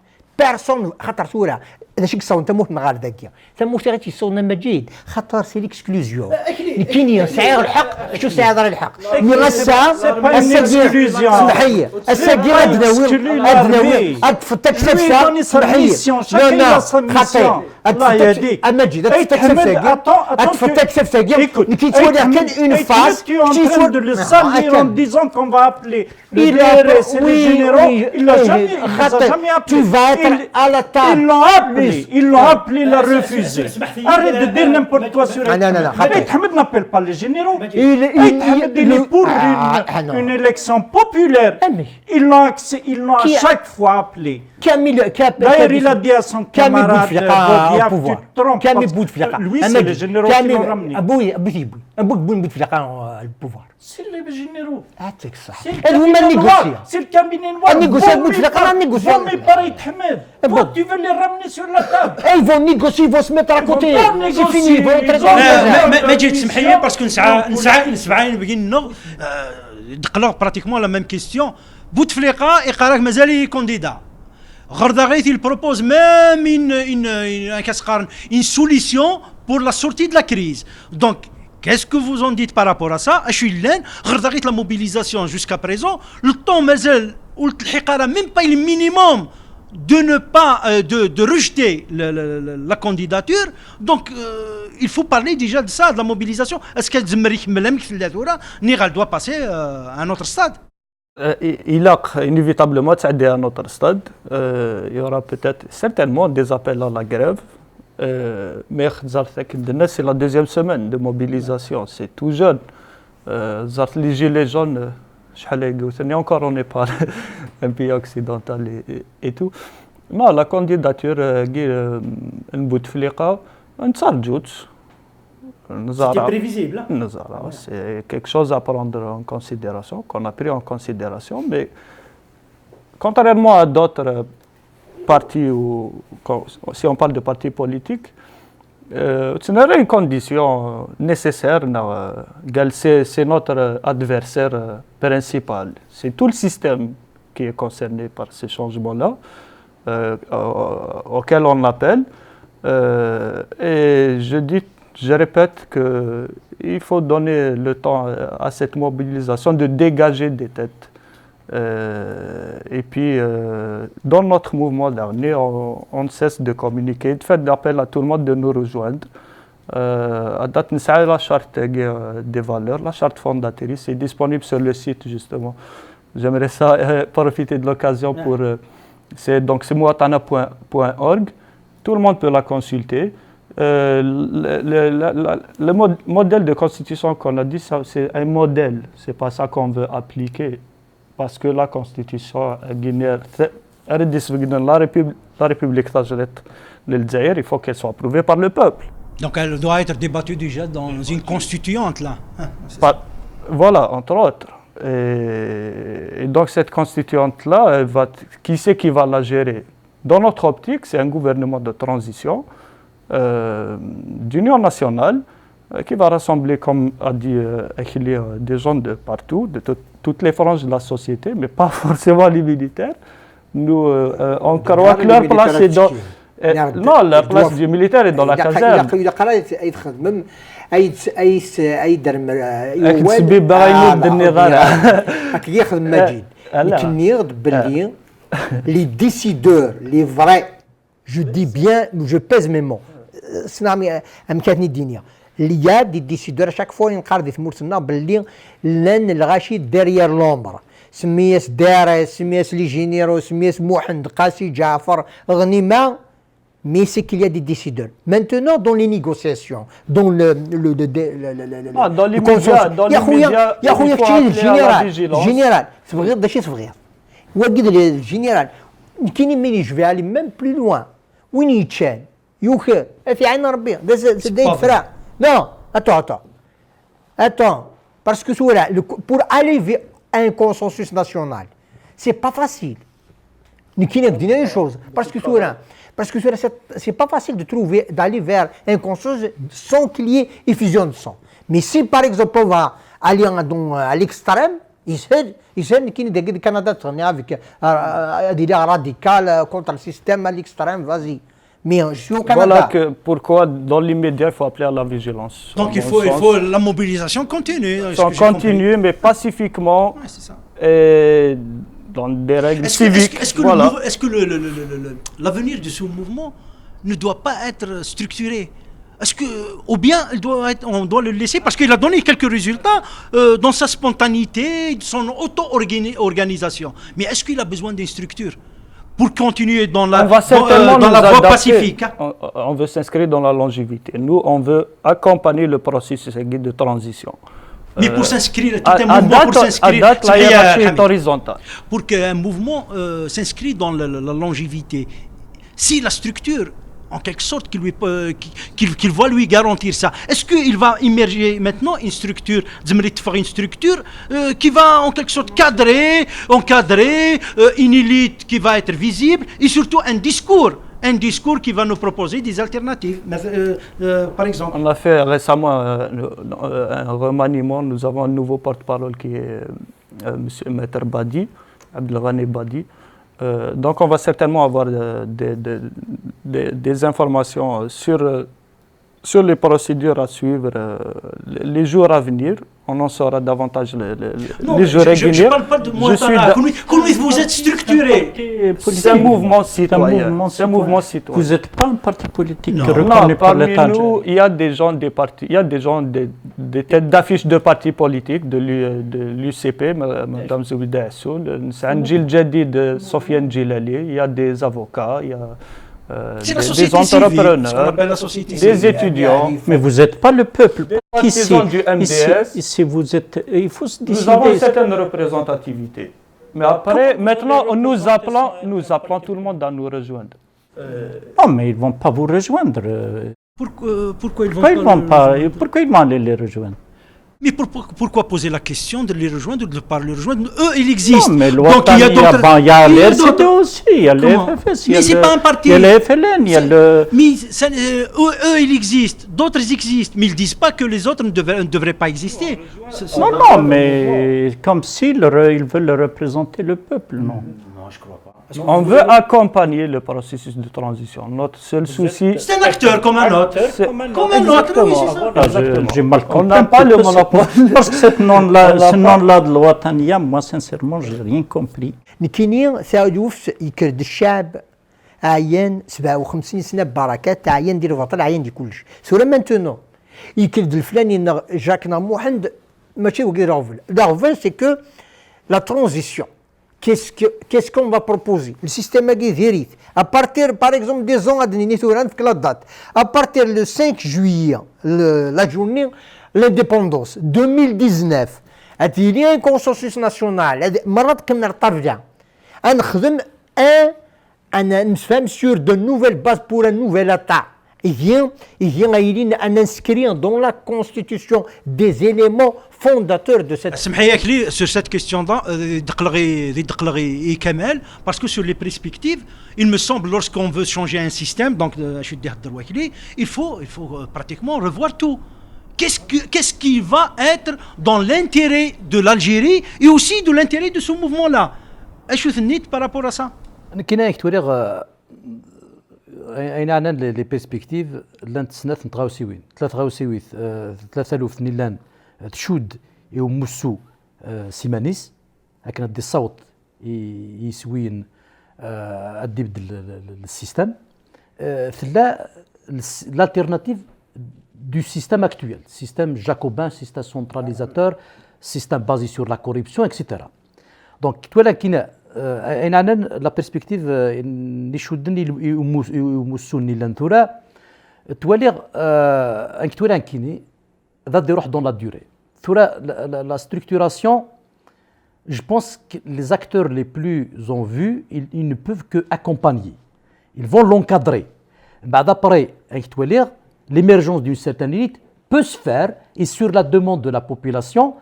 خاطر سورا هذا شي كصاو انت موت نغار ذاكيا تمو غير تيصون مجيد خاطر سي ليكسكلوزيون كاين سعير الحق شو سعير الحق مي غسا سمحيه الساقي ادناوي اتفتك نفسها سمحيه لا خاطر مجيد اتفتك نفسها كي تولي كان اون فاس Tu es en train de le salir en disant qu'on va appeler le DRS et les généraux. Il l'a jamais appelé. Tu vas être à la table. Ils l'ont appelé, il a refusé. Arrête de dire n'importe quoi sur Aït Ahmed n'appelle pas les généraux. Aït Ahmed, il est pour une élection populaire. Ils l'ont à chaque fois appelé. D'ailleurs, il a dit à son camarade Boudiaf, tu te trompes. Lui, c'est les généraux qui l'ont ramené. C'est les généraux. C'est le cabinet noir. Mais par Aït Ahmed, toi, tu veux les ramener sur la table. Ils vont négocier, ils vont se mettre à côté. C'est fini, ils vont être ما جيت سمحيه باسكو نسعى نبغي دقلوا براتيكمون لا ميم كيستيون بوتفليقه يقراك مازال كونديدا غرداغيث il propose même une solution pour la sortie de la crise. Donc qu'est-ce que vous en dites par rapport à ça? Je suis là, غرداغيث la mobilisation jusqu'à présent, le temps مازال والحقاره même pas le minimum de ne pas de rejeter la candidature. Donc il faut parler déjà de ça, de la mobilisation. Est-ce qu'elle doit passer à un autre stade? Il a inévitablement à un autre stade. Il y aura peut-être certainement des appels à la grève. Mais c'est la deuxième semaine de mobilisation. C'est tout jeune. Les gilets jaunes, encore on n'est pas un pays occidental et tout. Non, la candidature de Bouteflika, C'était prévisible. C'est quelque chose à prendre en considération, qu'on a pris en considération, mais contrairement à d'autres partis, si on parle de partis politiques, ce n'est pas une condition nécessaire. C'est notre adversaire principal. C'est tout le système qui est concerné par ces changements-là, auxquels on appelle. Et je répète qu'il faut donner le temps à cette mobilisation de dégager des têtes. Et puis, dans notre mouvement dernier, on ne cesse de communiquer, de faire l'appel à tout le monde de nous rejoindre. À date, la charte des valeurs, la charte fondatrice est disponible sur le site justement. J'aimerais profiter de l'occasion pour... c'est mouatana.org. Tout le monde peut la consulter. Le modèle de constitution qu'on a dit, c'est un modèle. C'est pas ça qu'on veut appliquer. Parce que la constitution guinéenne, la République de Zaïre, il faut qu'elle soit approuvée par le peuple. Donc elle doit être débattue déjà dans une constituante là. Voilà, entre autres. Et donc cette constituante-là, qui c'est qui va la gérer? Dans notre optique, c'est un gouvernement de transition d'union nationale qui va rassembler, comme a dit Achille, des gens de partout, de toutes les franges de la société, mais pas forcément les militaires. Nous, on croit que leur place est dans... non, la place du militaire est dans la caserne. Les décideurs, les vrais, je dis bien, je pèse mes mots. Il y a des décideurs à chaque fois derrière l'ombre. سميس دارس سميس لي جينيرو سميس محمد قاسي جعفر غنيمة mais c'est qu'il y a des décideurs. Maintenant, dans les négociations, dans dans l'immédiat, il faut appeler à la vigilance. Général, c'est vrai, le général, je vais aller même plus loin. وين يتشان يوخر في عين ربي ده فرع non attends parce que pour aller vers un consensus national c'est pas facile nous qui nous disons une chose parce que c'est pas facile d'aller vers un consensus sans qu'il y ait effusion de sang, mais si par exemple on va aller à l'extrême يسهل كاين داك كندا تغني avec des radicales contre le système à l'extrême, vas-y. Mais je suis au Canada. Voilà pourquoi dans l'immédiat il faut appeler à la vigilance. Donc il faut la mobilisation continue. Continue mais pacifiquement. Ouais, c'est ça. Et dans des règles civiques. Est-ce que l'avenir de ce mouvement ne doit pas être structuré? Est-ce que, ou bien on doit le laisser parce qu'il a donné quelques résultats dans sa spontanéité, son auto-organisation. Mais est-ce qu'il a besoin d'une structure pour continuer dans la voie pacifique? On veut s'inscrire dans la longévité. Nous, on veut accompagner le processus de transition. Mais pour s'inscrire, tout un mouvement pour s'inscrire, la hiérarchie est horizontale. Pour qu'un mouvement s'inscrit dans la longévité, si la structure en quelque sorte qu'il va lui garantir ça. Est-ce qu'il va immerger maintenant une structure qui va en quelque sorte encadrer une élite qui va être visible et surtout un discours qui va nous proposer des alternatives, par exemple. On a fait récemment un remaniement, nous avons un nouveau porte-parole qui est M. Maître Badi, Abdelghani Badi. Donc on va certainement avoir des informations sur les procédures à suivre les jours à venir. On en saura davantage les jours à venir. Je ne parle pas de moi. Comment vous êtes structuré? C'est un mouvement citoyen. Vous n'êtes pas un parti politique reconnu par l'État. Parmi nous, il y a des gens des partis, il y a des gens des têtes d'affiche de partis politiques, de l'UCP, Mme Zouida Assoul, c'est Anjil Jadi de Sofiane Djilali, il y a des avocats, il y a des entrepreneurs, des étudiants. Mais vous n'êtes pas le peuple. Des partisans du MDS. Ici, vous êtes, il faut se décider. Nous avons une certaine représentativité. Mais après, maintenant, nous appelons tout le monde à nous rejoindre. Non, mais ils ne vont pas vous rejoindre. Pourquoi ils vont aller les rejoindre? Mais pourquoi poser la question de les rejoindre, de ne pas les rejoindre? Eux, ils existent. Non, mais donc il y a d'autres. Il y a l'RCD aussi, il y a le FFS, mais c'est pas un parti. Il y a le FLN, il y a le. Mais eux, ils existent, d'autres existent, mais ils ne disent pas que les autres ne devraient pas exister. Non, mais comme s'ils veulent représenter le peuple, non. Non, je ne crois pas. On veut accompagner le processus de transition. Notre seul souci... C'est un acteur comme un autre. Comme un autre, oui, c'est ça. J'ai mal compris. On n'a pas le monopole. Parce que ce nom-là de l'Ouattania, moi, sincèrement, je n'ai rien compris. نكيني ساعدوف يكرد الشعب عيان 57 سنه ببركات عيان ديال الوطن عيان ديال كلش سورا مانتونو يكرد الفلاني جاك ناموحند ماشي هو غير لا سي كو لا ترانزيسيون. Qu'est-ce qu'on va proposer? Le système Aguirre, à partir, par exemple, des ans à date, à partir du 5 juillet, la journée, l'indépendance, 2019, il y a un consensus national, sur de nouvelles bases pour un nouvel État. Il vient à inscrire dans la Constitution des éléments fondateurs de cette... Sur cette question-là, parce que sur les perspectives, il me semble, lorsqu'on veut changer un système, donc il faut pratiquement revoir tout. Qu'est-ce qui va être dans l'intérêt de l'Algérie et aussi de l'intérêt de ce mouvement-là? Est-ce que vous par rapport à ça? أين عنا لي بيرسبكتيف لان تسنات نتغاوسيوين 3000 نيلان تشود يومسو سيمانيس هكنا دي الصوت يسوين ادي بدل السيستم ثلا l'alternative du système actuel, système jacobin, système centralisateur, système basé sur la corruption, etc. Donc, toi là qui la perspective اللي شدني يمسوني لانثورا توالي ان كتوري ان كيني ذات يروح دون لا دوري ثورا la structuration. Je pense que les acteurs les plus en vue, ils ne peuvent que accompagner. Ils vont l'encadrer. Après, l'émergence d'une certaine élite peut se faire, et sur la demande de la population,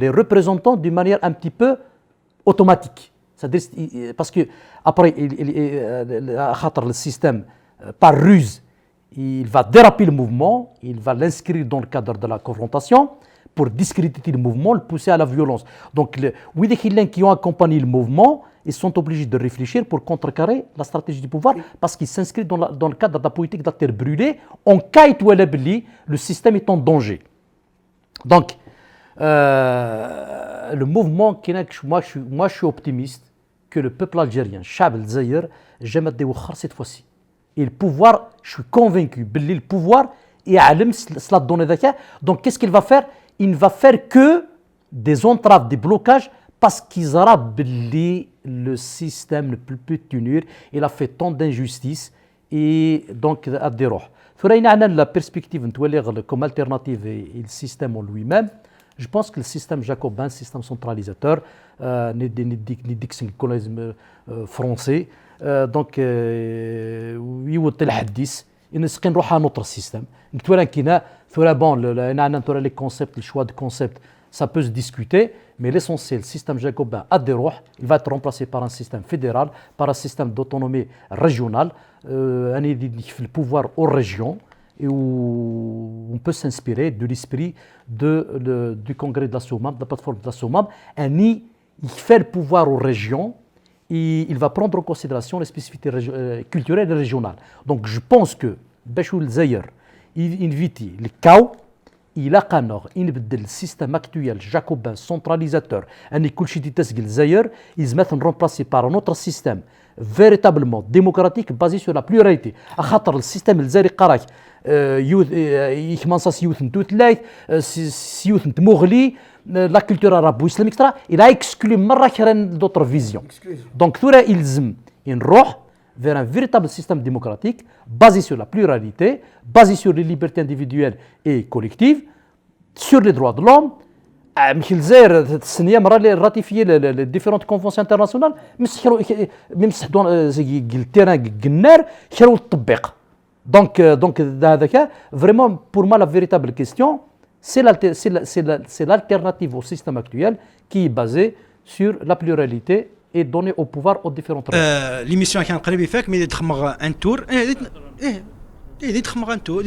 les représentants d'une manière un petit peu automatique. C'est-à-dire, parce que après, le système, par ruse, il va déraper le mouvement, il va l'inscrire dans le cadre de la confrontation, pour discréditer le mouvement, le pousser à la violence. Donc, les qui ont accompagné le mouvement, ils sont obligés de réfléchir pour contrecarrer la stratégie du pouvoir parce qu'ils s'inscrivent dans le cadre de la politique de la terre brûlée. En cas où le système est en danger. Donc, le mouvement, moi je suis optimiste que le peuple algérien, Chab el-Zahir, jamais déwoukhar cette fois-ci. Et le pouvoir, je suis convaincu, le pouvoir, et Alim, cela donne des cas. Donc, qu'est-ce qu'il va faire? Il ne va faire que des entraves, des blocages, parce qu'ils auront le système ne peut plus tenir. Il a fait tant d'injustices et donc à des rois. La perspective comme alternative et le système en lui-même, je pense que le système jacobin, le système centralisateur, colonialisme français, donc oui, il ne se à un autre système. Les concepts, le choix de concepts, ça peut se discuter, mais l'essentiel, le système jacobin à des rois, il va être remplacé par un système fédéral, par un système d'autonomie régionale, le pouvoir aux régions, et où on peut s'inspirer de l'esprit du congrès de la SOMAB, de la plateforme de la SOMAB. Il fait le pouvoir aux régions, et il va prendre en considération les spécificités culturelles et régionales. Donc je pense que Béchoul Zahir, il invite le chaos, il a le système actuel jacobin centralisateur, ils se mettent remplacé par un autre système véritablement démocratique basé sur la pluralité. Le système الزاري قراك يخمنص سيوث نتوتلايت سيوث نتموغلي la culture arabo-islamique, il a exclu d'autres visions. Donc, il roh vers un véritable système démocratique basé sur la pluralité, basé sur les libertés individuelles et collectives, sur les droits de l'homme. Michel Zer a ratifié les différentes conventions internationales, même si le terrain est donc, vraiment, pour moi, la véritable question, c'est l'alternative au système actuel qui est basé sur la pluralité et donner au pouvoir aux différentes races. L'émission qui est قريب فيك مي تخمر un tour تخمر un tour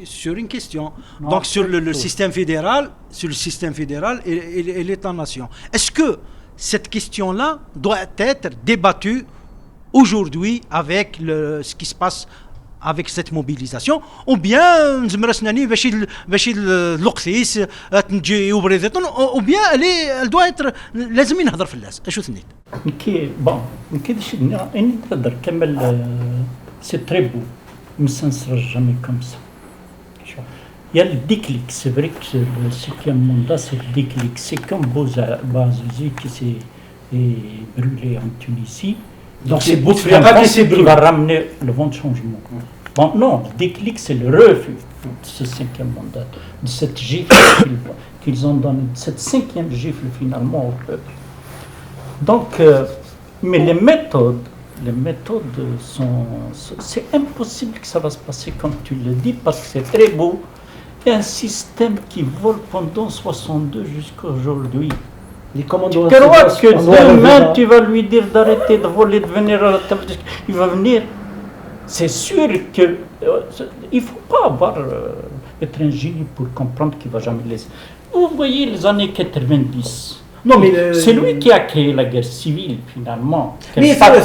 sur une question. Donc sur le système fédéral, et l'État-nation. Est-ce que cette question-là doit être débattue aujourd'hui avec ce qui se passe avec cette mobilisation, ou bien ou bien elle doit être لازم ينهضر في الناس. اشو ثنيت c'est très beau, mais ça ne sera jamais comme ça. Il y a le déclic, c'est vrai que le 5e mandat, c'est le déclic. C'est comme Bouazizi qui s'est brûlé en Tunisie. Donc c'est Bouteflika qui va ramener le vent de changement. Bon, non, le déclic, c'est le refus de ce 5e mandat, de cette gifle qu'ils ont donnée, de cette 5e gifle finalement au peuple. Donc, mais les méthodes sont... C'est impossible que ça va se passer comme tu le dis, parce que c'est très beau. Il y a un système qui vole pendant 62 jusqu'à aujourd'hui. Tu crois que demain tu vas lui dire d'arrêter de voler, de venir à la table, il va venir. C'est sûr qu'il ne faut pas être un génie pour comprendre qu'il ne va jamais laisser. Vous voyez les années 90. Non, mais c'est lui qui a créé la guerre civile finalement. Mais avant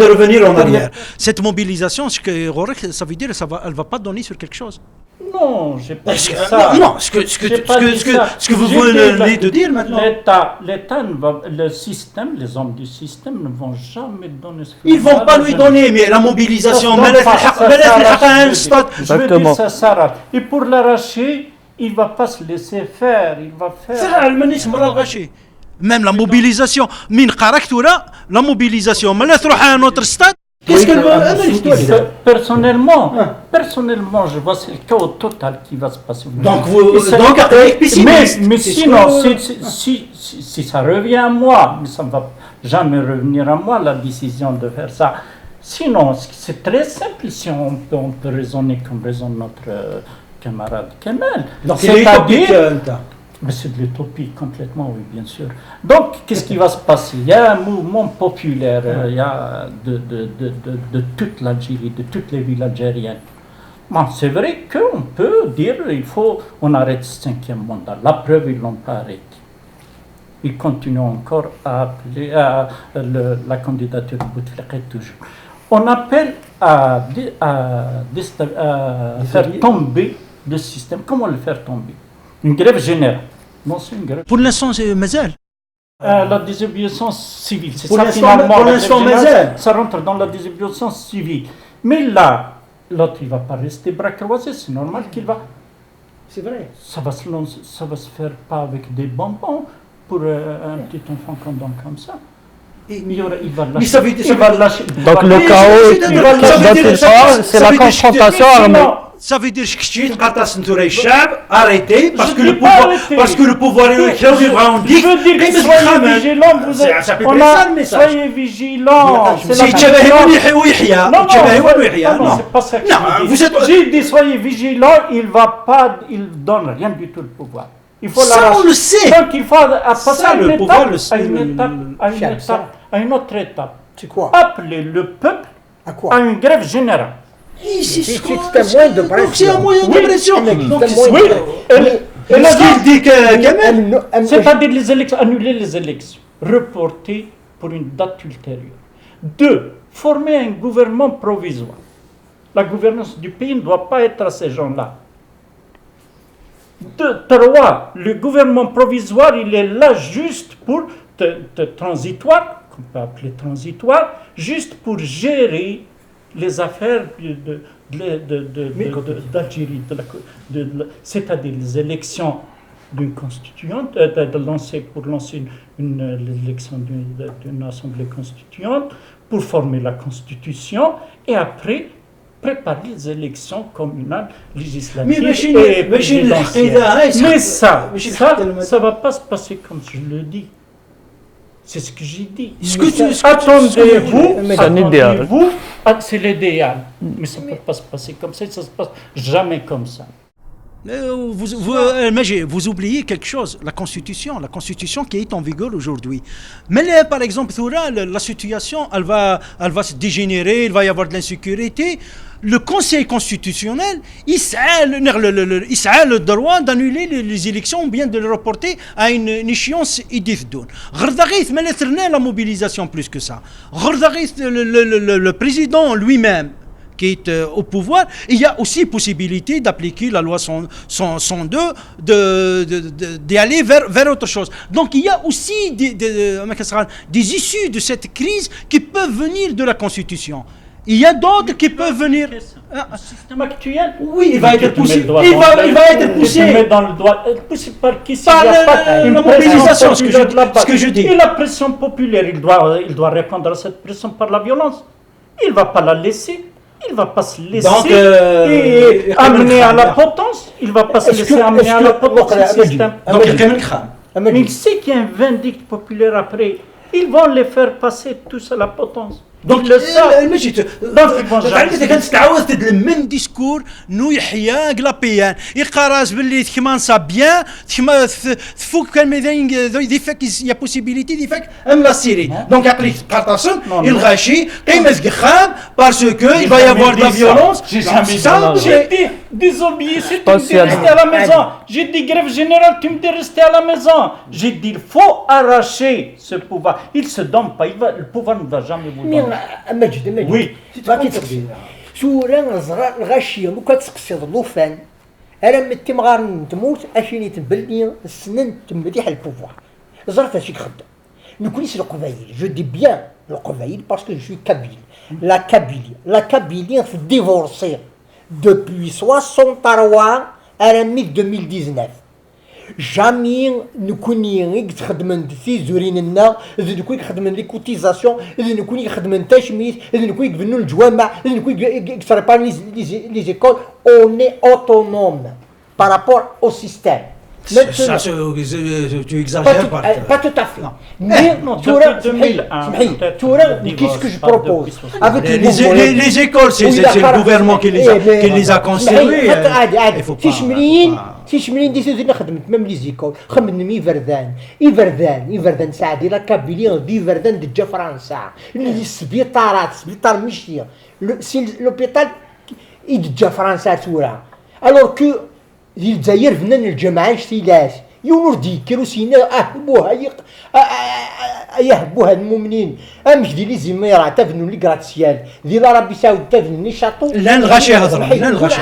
de revenir en arrière, cette mobilisation, ça veut dire qu'elle ne va pas donner sur quelque chose. Non, j'ai pas dit ça. Non, ce que vous venez de dire maintenant. L'État, le système, les hommes du système ne vont jamais donner ce que ils ne vont pas lui donner, mais la mobilisation, je veux dire ça, Sarah. Et pour l'arracher, il ne va pas se laisser faire, il va faire. فعل مانيش مرة الغشي même la mobilisation من قرأت ولا la mobilisation ملا تروح à notre stade qu'est-ce que Personnellement, je vois c'est le chaos total qui va se passer. donc pessimiste Mais sinon, si ça revient à moi, mais ça ne va jamais revenir à moi la décision de faire ça. Sinon, c'est très simple si on peut raisonner comme raisonne notre camarade Kamel. donc il est utopique Mais c'est de l'utopie, complètement, oui, bien sûr. Donc, qu'est-ce qui va se passer? Il y a un mouvement populaire, il y a de toute l'Algérie, de toutes les villes algériennes. Bon, c'est vrai qu'on peut dire on arrête ce 5e mandat. La preuve, ils ne l'ont pas arrêté. Ils continuent encore à appeler la candidature de Bouteflika toujours. On appelle à faire tomber le système. Comment le faire tomber? Une grève générale. Non, c'est une grève. pour l'instant c'est مازال La désobéissance civile. C'est Pour ça l'instant, finalement. pour la l'instant, grève générale, mais ça rentre dans la désobéissance civile. Mais là, l'autre, il ne va pas rester bras croisés. C'est normal qu'il va. c'est vrai. Ça va se faire pas avec des bonbons pour un petit enfant comme ça. Il va lâcher. Mais ça veut dire- il va lâcher. Donc le chaos c'est la confrontation armée. Ça veut dire que قطع نتوري الشعب arrêtez parce Je que dis le pas pouvoir arrêter. parce que le pouvoir est écrasé on dit Je veux dire que soyez vigilants, vous êtes. ça peut On être ça a, le message soyez vigilants. C'est سي la تشابه ويحيى Non, تشابه non, ويحيى non, non c'est pas ça que Non, je dis. vous êtes- J'ai dit soyez vigilants, il donne rien du tout le pouvoir. Il faut Ça, l'arracher. on le sait. Donc il faut passer Ça, à une le pouvoir étape, le sait, à une le- étape, à une Chef, ça. étape, à une autre étape. C'est quoi? Appeler le peuple À quoi? à une grève générale. C'est un moyen de pression. c'est un moyen de Oui. pression donc C'est un moyen Oui. de- Et ce qu'il dit Kamel c'est-à-dire les élections, annuler les élections, reporter pour une date ultérieure. 2. Former un gouvernement provisoire. La gouvernance du pays ne doit pas être à ces gens-là. 3. Le gouvernement provisoire, il est là juste pour transitoire, qu'on peut appeler transitoire, juste pour gérer les affaires d'Algérie, c'est-à-dire les élections d'une constituante, pour lancer l'élection d'une assemblée constituante, pour former la constitution, et après préparer les élections communales, législatives et présidentielles. Mais ça va pas se passer comme je le dis. C'est ce que j'ai dit. Attendez-vous, c'est l'idéal. Mais ça ne peut pas se passer comme ça se passe jamais comme ça. Vous oubliez quelque chose, la constitution qui est en vigueur aujourd'hui. Mais là, par exemple, la situation, elle va se dégénérer, il va y avoir de l'insécurité. Le Conseil constitutionnel, il a le droit d'annuler les élections ou bien de les reporter à une échéance idéale. Mais la mobilisation plus que ça. Le président lui-même qui est au pouvoir, il y a aussi possibilité d'appliquer la loi 102, d'aller vers autre chose. Donc il y a aussi des issues de cette crise qui peuvent venir de la Constitution. Il y a d'autres qui peuvent venir. Le système actuel, Oui, il va être poussé. Il va être poussé. Dans le doigt. Poussé par qui? Par la mobilisation, ce que je dis. Et la pression populaire, il doit répondre à cette pression par la violence. Il ne va pas la laisser. Il ne va pas se laisser amener à la potence. Il ne va pas se laisser amener à la potence du système. Mais il sait qu'il y a un vindicte populaire après. Ils vont les faire passer tous à la potence. Donc le تعاود المين ديسكور نو يحيى قلابيان يقراز باللي كمان صابيان كما تفوق كان ميدان دي فاك يا بوسيبيليتي دي فاك ام لا سيري دونك عقلي قرطاسن الغاشي قيمه قخام باسكو il va y avoir de la violence. J'ai dit désobéir, tu me dis rester à la maison. J'ai dit grève générale, tu me dis rester à la maison. J'ai dit il faut arracher ce pouvoir. Il se donne pas, le pouvoir ne va jamais vous donner. مجد وي. باقي تقدير سورة زرا الغاشية مو كتقصد اللوفان انا متي مغار تموت اشيني تبلني السنن تمديح البوفوار زرت هادشي خدام نكونيش القبايل جو دي بيان القبايل باسكو جو كابيل la Kabylie se divorcer depuis 63 ارمي 2019 جامي نكوني تخدم في زوريننا اذا نكون خدم لي كوتيزاسيون اذا نكون خدم تشميس اذا نكون يبنوا الجوامع اذا نكون يكسربان لي زيكول اوني اوتونوم بارابور او سيستيم. Ça, tu exagères. Pas tout à fait. Mais, qu'est-ce que je propose avec les écoles, c'est le gouvernement qui les a construits. Si je me dis même les écoles, خدمني فردان ساعدي لا كابيلي دي فردان دجا فرنسا السبيطارات سبيطار مشي لوبيتال يدجا فرنسا تورا الوغ كو الجزائر فنان الجماعه شتيلاش يونور ديكرو سينا اهبوها يهبوها المؤمنين امش دي لي زميرة تفنوا لي غراتسيال دي العربي ساود تفنوا لي شاطو لا نغاشي هضره لا نغاشي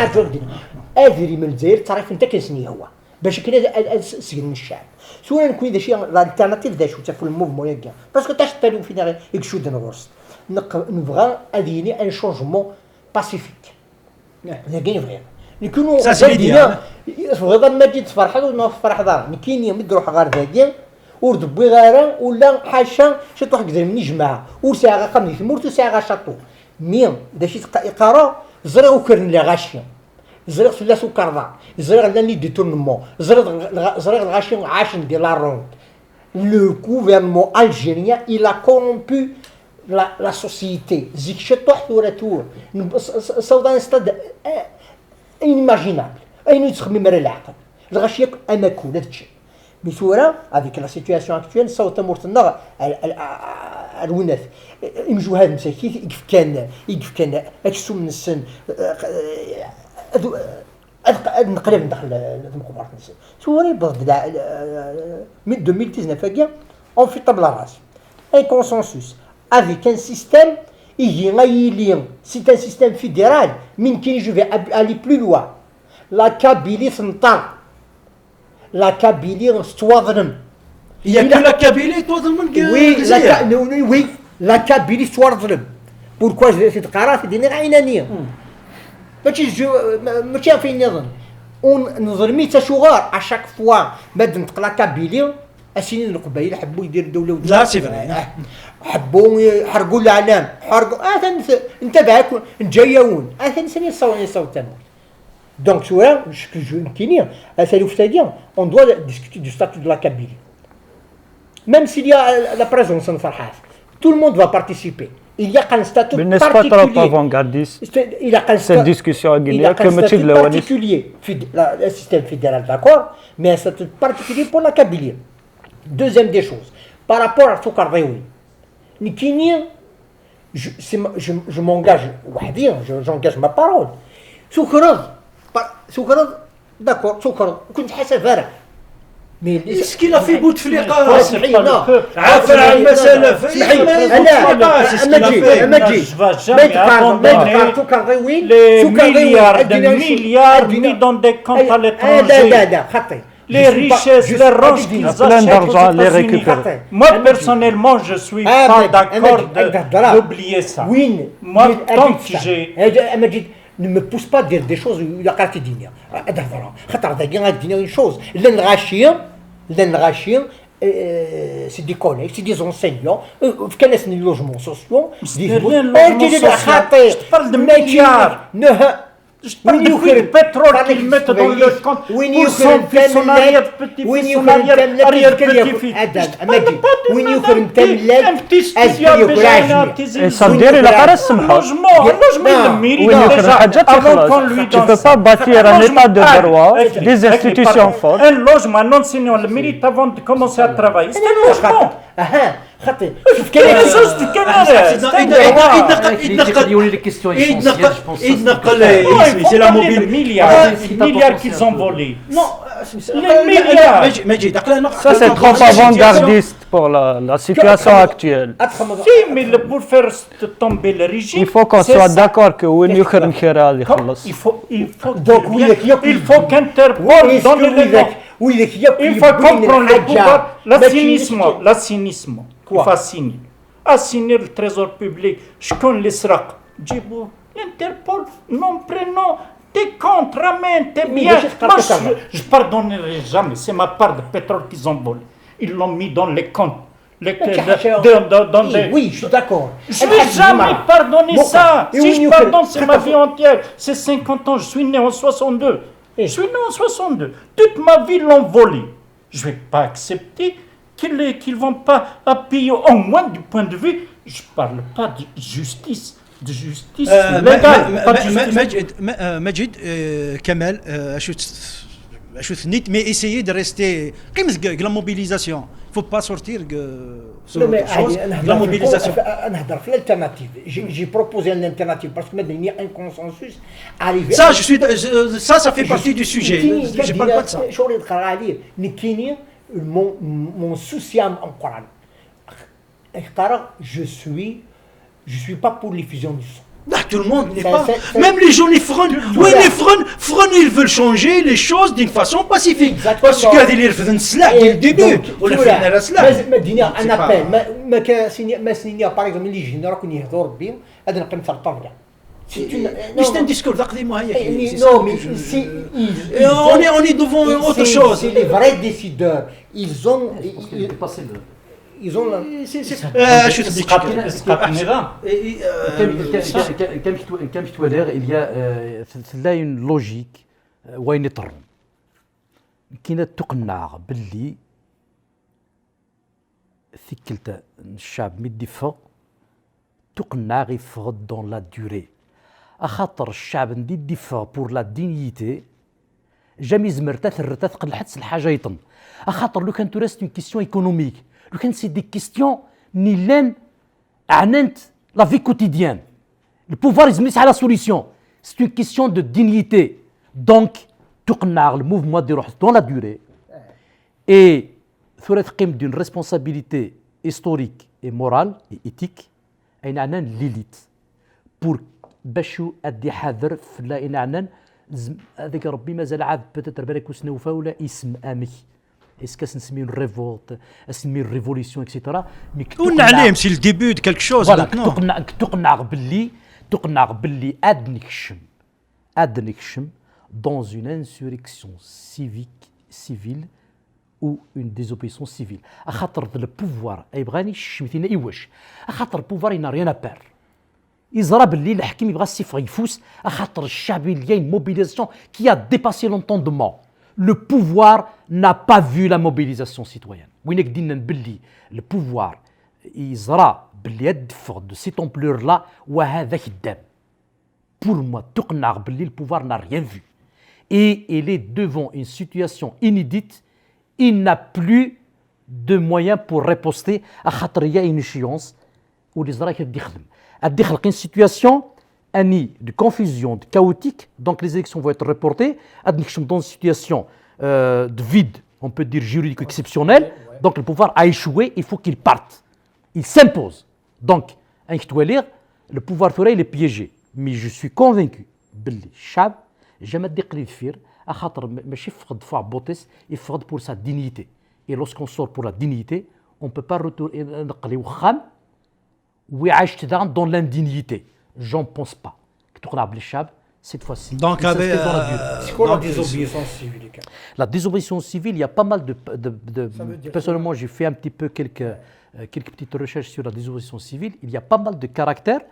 ادري من الجزائر تعرف انت كنسني هو باش كنا سجن الشعب سواء نكون اذا شي الالتيرناتيف دا شو تفو الموفمون ياك باسكو تاش تالو فينا يكشود نغرس نبغى اديني ان شونجمون باسيفيك لا كاين فريم نكونوا غاديين غدا ما تجي تفرح ونفرح دار كاين يوم يروح غير ذاكين وردبي غيره ولا حاشا شات واحد كذا من جماعه وساعه قمني ثمرت وساعه شاطو مين دا شي يقرا زرع وكرن لا غاشيه زرع ثلاث وكرضا زرع لاني ديتورنمون زرع الغاشيه عاشن ديال لا روند لو gouvernement algérien il a corrompu la société زيك شات واحد ورا تور صودا استاد inimaginable اين يتخمم مرا العقل الغاشيه اماكن هادشي بصوره هذيك لا سيتوياسيون اكطويل صوت مرتنا الوناث يمجو هاد المساكين يقف كان اكسو من السن نقلب ندخل المقبرة النساء سوري بغد من 2019 كاع اون في طبله راس un consensus avec un système c'est un système fédéral mais je vais aller plus loin la Kabylie تنطر la Kabylie تواظلم il y a que la Kabylie تواظلم oui la Kabylie تواظلم pourquoi cette قرارات دينا عينانيه ماشي فين نظن ونظلمي حتى شغار اشاك فوا بدا نطق لا كابيلي السنين القبائل حبوا يديروا دوله لا سي فري حبوا يحرقوا الاعلام حرقوا نتابعك نجايون ثاني صوت تمام دونك شويه كاينين هذا فتاديا اون دوا ديسكوتي دو ستاتut de la Kabylie même s'il y a la présence en Farhas tout le monde va participer. Il y a un statut particulier. Il y a cette discussion particulier, le système fédéral, d'accord, mais un statut particulier pour la Kabylie. Deuxième des choses, par rapport à Soukardaoui, je m'engage, j'engage ma parole. Soukarad, d'accord, Soukarad, كنت حسب ايش كي في بوتفليقه عافر على المساله les milliards de milliards mis dans des comptes à l'étranger les richesses, les ranges qu'ils achètent, les récupérer. Moi personnellement je suis pas d'accord d'oublier ça. Moi tant que j'ai ne me pousse pas à dire des choses où il a carte d'igna. Une chose, l'enrachir, c'est des collègues, c'est des enseignants, qui connaissent les logements sociaux. Je parle de milliards. Je parle du pétrole qu'ils mettent dans le compte pour son fils, son arrière-petit-fils, son arrière-petit-fils. Un petit studio Et ça veut dire qu'il a pas un logement, il mérite déjà avant qu'on lui donne. Tu ne peux pas bâtir un état de droit, des institutions fortes. Un logement, un enseignant le mérite avant de commencer à travailler. C'est un logement. خطي شوف كاين زوج د كنارات سي لا موبيل مليار qu'ils ont volé non les milliards مجيد ça c'est trop avant-gardiste pour la situation actuelle si mais pour faire tomber le régime il faut qu'on soit d'accord que وين يخرج الخير اللي يخلص il faut qu'Interpol donne le nom il faut comprendre le pouvoir l'assainissement il faut assigner le trésor public. Je connais les SRAC. Djibo, l'Interpol, nom, prénom, T'es contre, amen, t'es Oui, bien. mais je Moi, comprends. je pardonnerai jamais. C'est ma part de pétrole qu'ils ont volé. Ils l'ont mis dans les comptes. Oui, je suis d'accord. Je ne vais jamais pardonner Bon, ça. et Si on je y pardonne, fait- c'est ma vie entière. C'est 50 ans, je suis né en 62. Je suis né en 62. Toute ma vie, ils l'ont volé. Je ne vais pas accepter qu'ils ne vont pas appuyer, au moins du point de vue, je ne parle pas de justice. De justice légale. Pas de justice. مجد كمال شو ثنيت مي اسيي دو ريستي قيمة لا موبيليزاسيون فو با سورتير Non, mais لا موبيليزاسيون نهضر في الالتيرناتيف جي بروبوزي ان الالتيرناتيف باسكو مادام ان كونسنسوس arrivé Ça, je suis, ça fait partie du sujet. Je parle pas de ça. شغل يقرا عليه نكيني mon souci en Coran. Je suis pas pour les fusions du sang. Là, tout le monde n'est Ça, pas. ça- Même les gens, les frônes. Oui, les frônes, ils veulent changer les choses d'une façon pacifique. Exactement. Parce que les refusent cela dès le début. Ou le faire cela. ما دينا ان ابل ما كاسيني ما سنيا باغ اكزومبل اللي يجينا راه كون يهضروا ربي هذا نبقى نفرطر كاع Mais c'est un discours d'Aqdim Non, mais on est devant autre chose. C'est les vrais décideurs. Ils ont شو كم كتوالير il y a لا une logique وين يطرون كاينه تقنع باللي ثكلت الشعب مدفع تقنع غيفرض دون لا دوري اخاطر الشعب ندي ديفا بور لا دينيتي جامي زمرتا ثرتا ثقل حتى الحاجه يطن اخاطر لو كان تورست اون كيستيون ايكونوميك لو كان سي دي كيستيون نيلان عننت لا في كوتيديان البوفوار يزميس على سوليسيون سي اون كيستيون دو دينيتي دونك تقنع الموفمون ديرو دون لا دوري اي ثورة تقيم دون ريسبونسابيليتي هيستوريك اي مورال اي ايتيك اين عنان ليليت بور باشو ادي حذر فلا اين عنان هذاك ربي مازال عاد بتاتر بالك وسنوفا ولا اسم امي اسكاس نسميو الريفولت نسميو الريفوليسيون اكسيتيرا قلنا عليهم سي الديبي دو كالك شوز تقنع باللي اد نكشم dans une insurrection civile ou une désobéissance civile. À خاطر le pouvoir يبغاني يشمتينا ايواش خاطر البوفوار n'a rien à perdre. يزرى باللي الحكيم يبغى السيف يفوس خاطر الشعب il y a une mobilisation qui a dépassé l'entendement. Le pouvoir n'a pas vu la mobilisation citoyenne. وينك دينا باللي le pouvoir يزرى باللي يدفع de cette ampleur là وهذا خدام. Pour moi تقنع باللي le pouvoir n'a rien vu. Et il est devant une situation inédite, il n'a plus de moyens pour riposter à خاطر il y a une échéance où les Israéliens يخدم. Il y a une situation de confusion, de chaotique, donc les élections vont être reportées. Il y a dans une situation de vide, on peut dire juridique exceptionnelle. Donc le pouvoir a échoué, il faut qu'il parte. Il s'impose. Donc, le pouvoir il est piégé. Mais je suis convaincu que le chab jamais décrit faire à خاطر ماشي فقد دفاع بوتس يفقد pour sa dignité. Et lorsqu'on sort pour la dignité, on ne peut pas retourner نقلي وخام ويعيش dans l'indignité. J'en pense pas. تقنع بالشعب cette fois-ci. Donc avec c'est quoi la désobéissance civile? La désobéissance civile, il y a pas mal de personnellement, j'ai fait un petit peu quelques petites recherches sur la désobéissance civile. Il y a pas mal de caractères.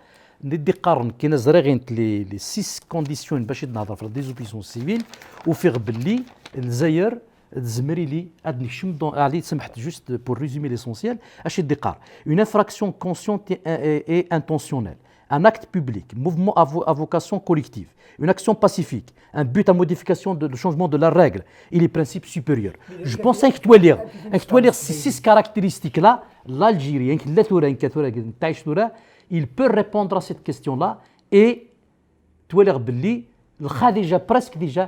ندي قارن كي نزرغنت لي 6 كونديسيون باش نهضر في الديزوبيسيون سيفيل وفي باللي الجزائر تزمري لي اد نشم علي سمحت جوست بور ريزومي ليسونسيال اش الدقار اون انفراكسيون كونسيونت اي انتونسيونيل un acte public, mouvement à vocation collective, une action pacifique, un but à modification de changement de la règle et les principes supérieurs. Je pense que ces 6 caractéristiques-là, l'Algérien, il peut répondre à cette question-là et déjà presque déjà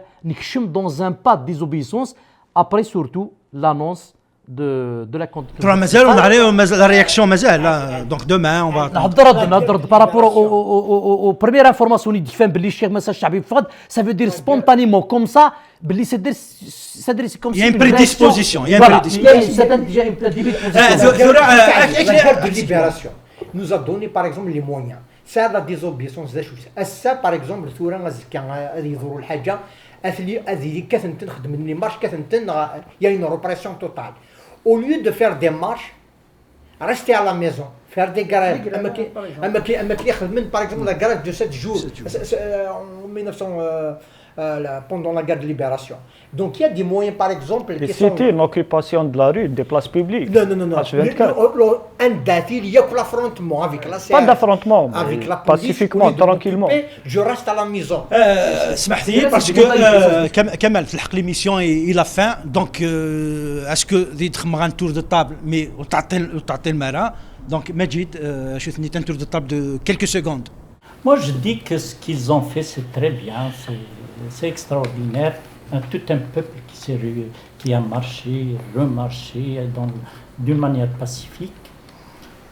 dans un pas de désobéissance après surtout l'annonce de la conduite. La réaction مازال donc demain on va نهضر par rapport aux premières informations اللي ديفان باللي الشيخ مسا الشعبي فقد ça veut dire spontanément comme ça باللي c'est comme il y a une prédisposition il y a déjà une prédisposition de libération nous a donné par exemple les moyens ça la désobéissance ذا شو السا باغ اكزومبل ثورة غازكا غادي يدوروا الحاجه اثلي هذه كثنت نخدم لي مارش كثنت يا une répression totale au lieu de faire des marches rester à la maison faire des grèves اما كي يخدم باغ اكزومبل لا grève de 7 jours en 1900 pendant la guerre de libération. Donc il y a des moyens par exemple qui sont... C'était une occupation de la rue, des places publiques. Non. Un date, il y a que l'affrontement avec la CRS. Pas d'affrontement, avec la police, pacifiquement, tranquillement. Je reste à la maison. سمحتي parce que كمال في الحق l'émission il a faim donc est-ce que يدخل un tour de table mais وتعطي المرة donc Majid شو ثنيت un tour de table de quelques secondes. Moi, je dis que ce qu'ils ont fait, c'est très bien, c'est extraordinaire. Tout un peuple qui a marché, remarché d'une manière pacifique.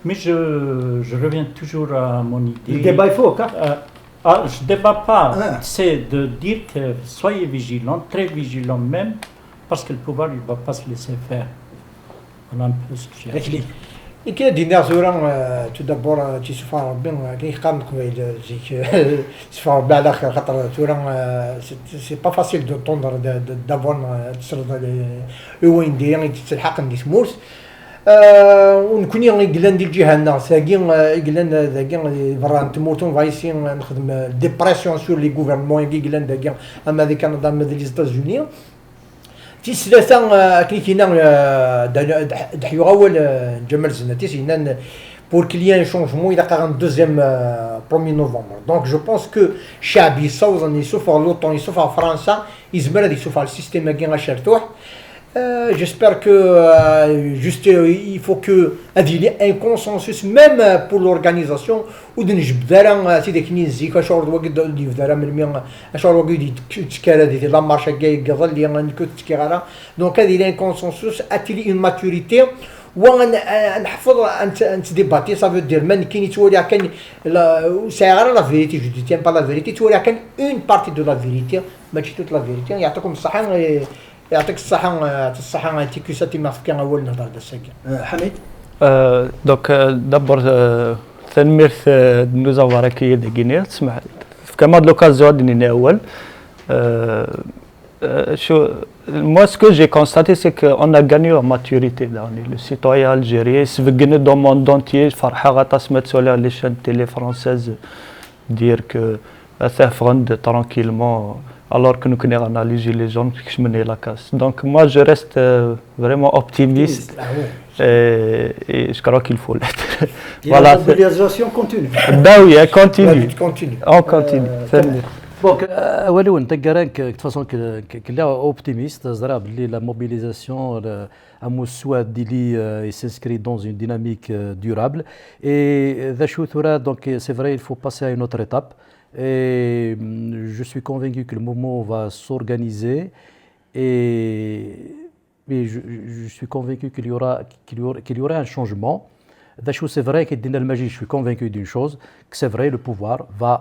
Mais je reviens toujours à mon idée. Le débat est faux, quoi. Je ne débat pas. C'est de dire que soyez vigilants, très vigilants même, parce que le pouvoir ne va pas se laisser faire. Voilà un peu ce que j'ai à dire. كاين دينا زورا تو دابور تيشوفها ربي كاين يقام قبيل تشوفها ربي على خاطر زورا سي با فاسيل دو طوندر دافوان تسرد وين داير تلحق ندي سموس ونكون يقلان ديال جهنا ساكين يقلان ذاكي برا تموتون فايسين نخدم ديبرسيون سور لي غوفرنمون يقلان ذاكي اما ذي كندا اما ذي لي زيتازوني تيس ثلاثة كينا دحيو أول جمال زناتي سينا pour qu'il y ait un changement il y a un deuxième 1er novembre donc je pense que الشعب يصوت يشوف لوطون يشوف فرنسا يزمر يشوف السيستم كي غاشرتوح j'espère que juste il faut que il y ait un consensus même pour l'organisation ou de نجبد دارا سيدي كني زيك شهور وقت اللي دارا من شهور وقت تكرا دي لا مارشا جاي قضل اللي نكوت تكرا دونك هذه un consensus اتلي une maturité ونحفظ انت ديباتي صافي دير من كاين تولي كان ساعه لا فيريتي جو دي تيان با لا فيريتي تولي كان اون بارتي دو لا فيريتي ماشي توت لا فيريتي يعطيكم الصحه يعطيك الصحة تيكوساتي ما فكان أول نهضر دساكي حميد donc d'abord ثنميرث nous avoir accueillis de Guinée تسمح كما de l'occasion دني أول moi ce que j'ai constaté c'est qu'on a gagné en maturité dans le citoyen algérien se veut dans le monde entier فرحة غتسمت sur les chaînes télé françaises dire que ça fronde tranquillement alors que nous connaissons analyser les gens qui menent la casse. Donc moi je reste vraiment optimiste et je crois qu'il faut l'être. Voilà. La mobilisation continue. Bah oui, elle continue. On continue. Donc, أولو نتقرأك de façon qu'il est optimiste, زرا بلي la mobilisation أموسوا ديلي il s'inscrit dans une dynamique durable et ذا شو ثورة donc c'est vrai il faut passer à une autre étape. Et je suis convaincu que le mouvement va s'organiser et je suis convaincu qu'il y aura un changement. C'est vrai que je suis convaincu d'une chose, que c'est vrai, le pouvoir va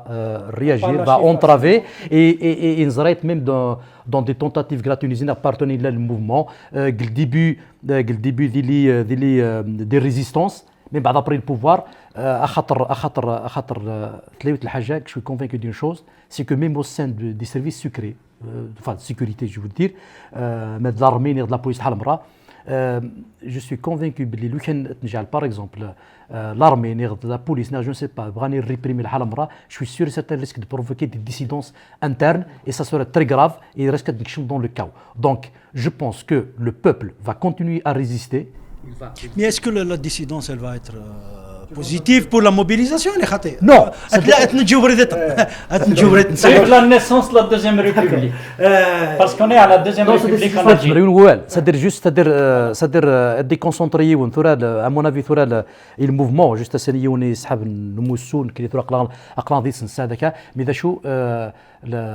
réagir, va entraver et il s'arrête même dans des tentatives gratuites d'appartenir au mouvement. Le début des résistances, mais après le pouvoir, je suis convaincu d'une chose, c'est que même au sein des services secrets, enfin de sécurité je veux dire, de l'armée et de la police, je suis convaincu que par exemple l'armée, la police, je ne sais pas, réprimer je suis sûr que certains risquent de provoquer des dissidences internes et ça serait très grave et il risque d'être dans le chaos. Donc je pense que le peuple va continuer à résister. Mais est-ce que la dissidence elle va être positive pour la mobilisation les خاطئ Non, نجيو c'est la naissance de la deuxième république. Parce qu'on est à la deuxième république en Algérie. C'est-à-dire déconcentrer à mon avis le mouvement juste سنيون يسحب الموسون كي يطرق اقلام دي سنسادك mais شو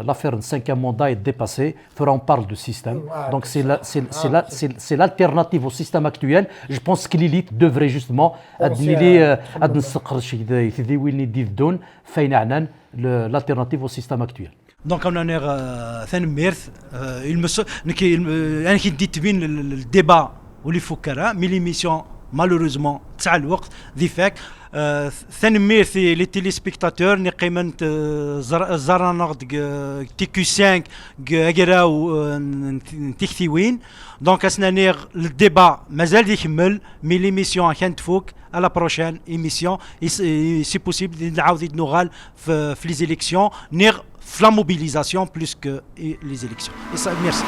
l'affaire de 5e mandat est dépassée. On parle de système. Donc c'est l'alternative au système actuel. Je pense que l'élite devrait justement l'alternative au système actuel. Donc on a ثاني ميرث انا كي ديت بين الديبا واللي فكرها مي ليميسيون malheureusement تاع الوقت ذي فاك ثاني ميرثي لي تيليسبيكتاتور نقيمن زرانغ تي كيو 5 اكراو تيكثيوين دونك اسنانيغ الديبا مازال يكمل مي ليميسيون كانت فوق à la prochaine émission et c'est possible نعاود نوغال في les élections نيغ في la mobilisation plus que les élections et ça merci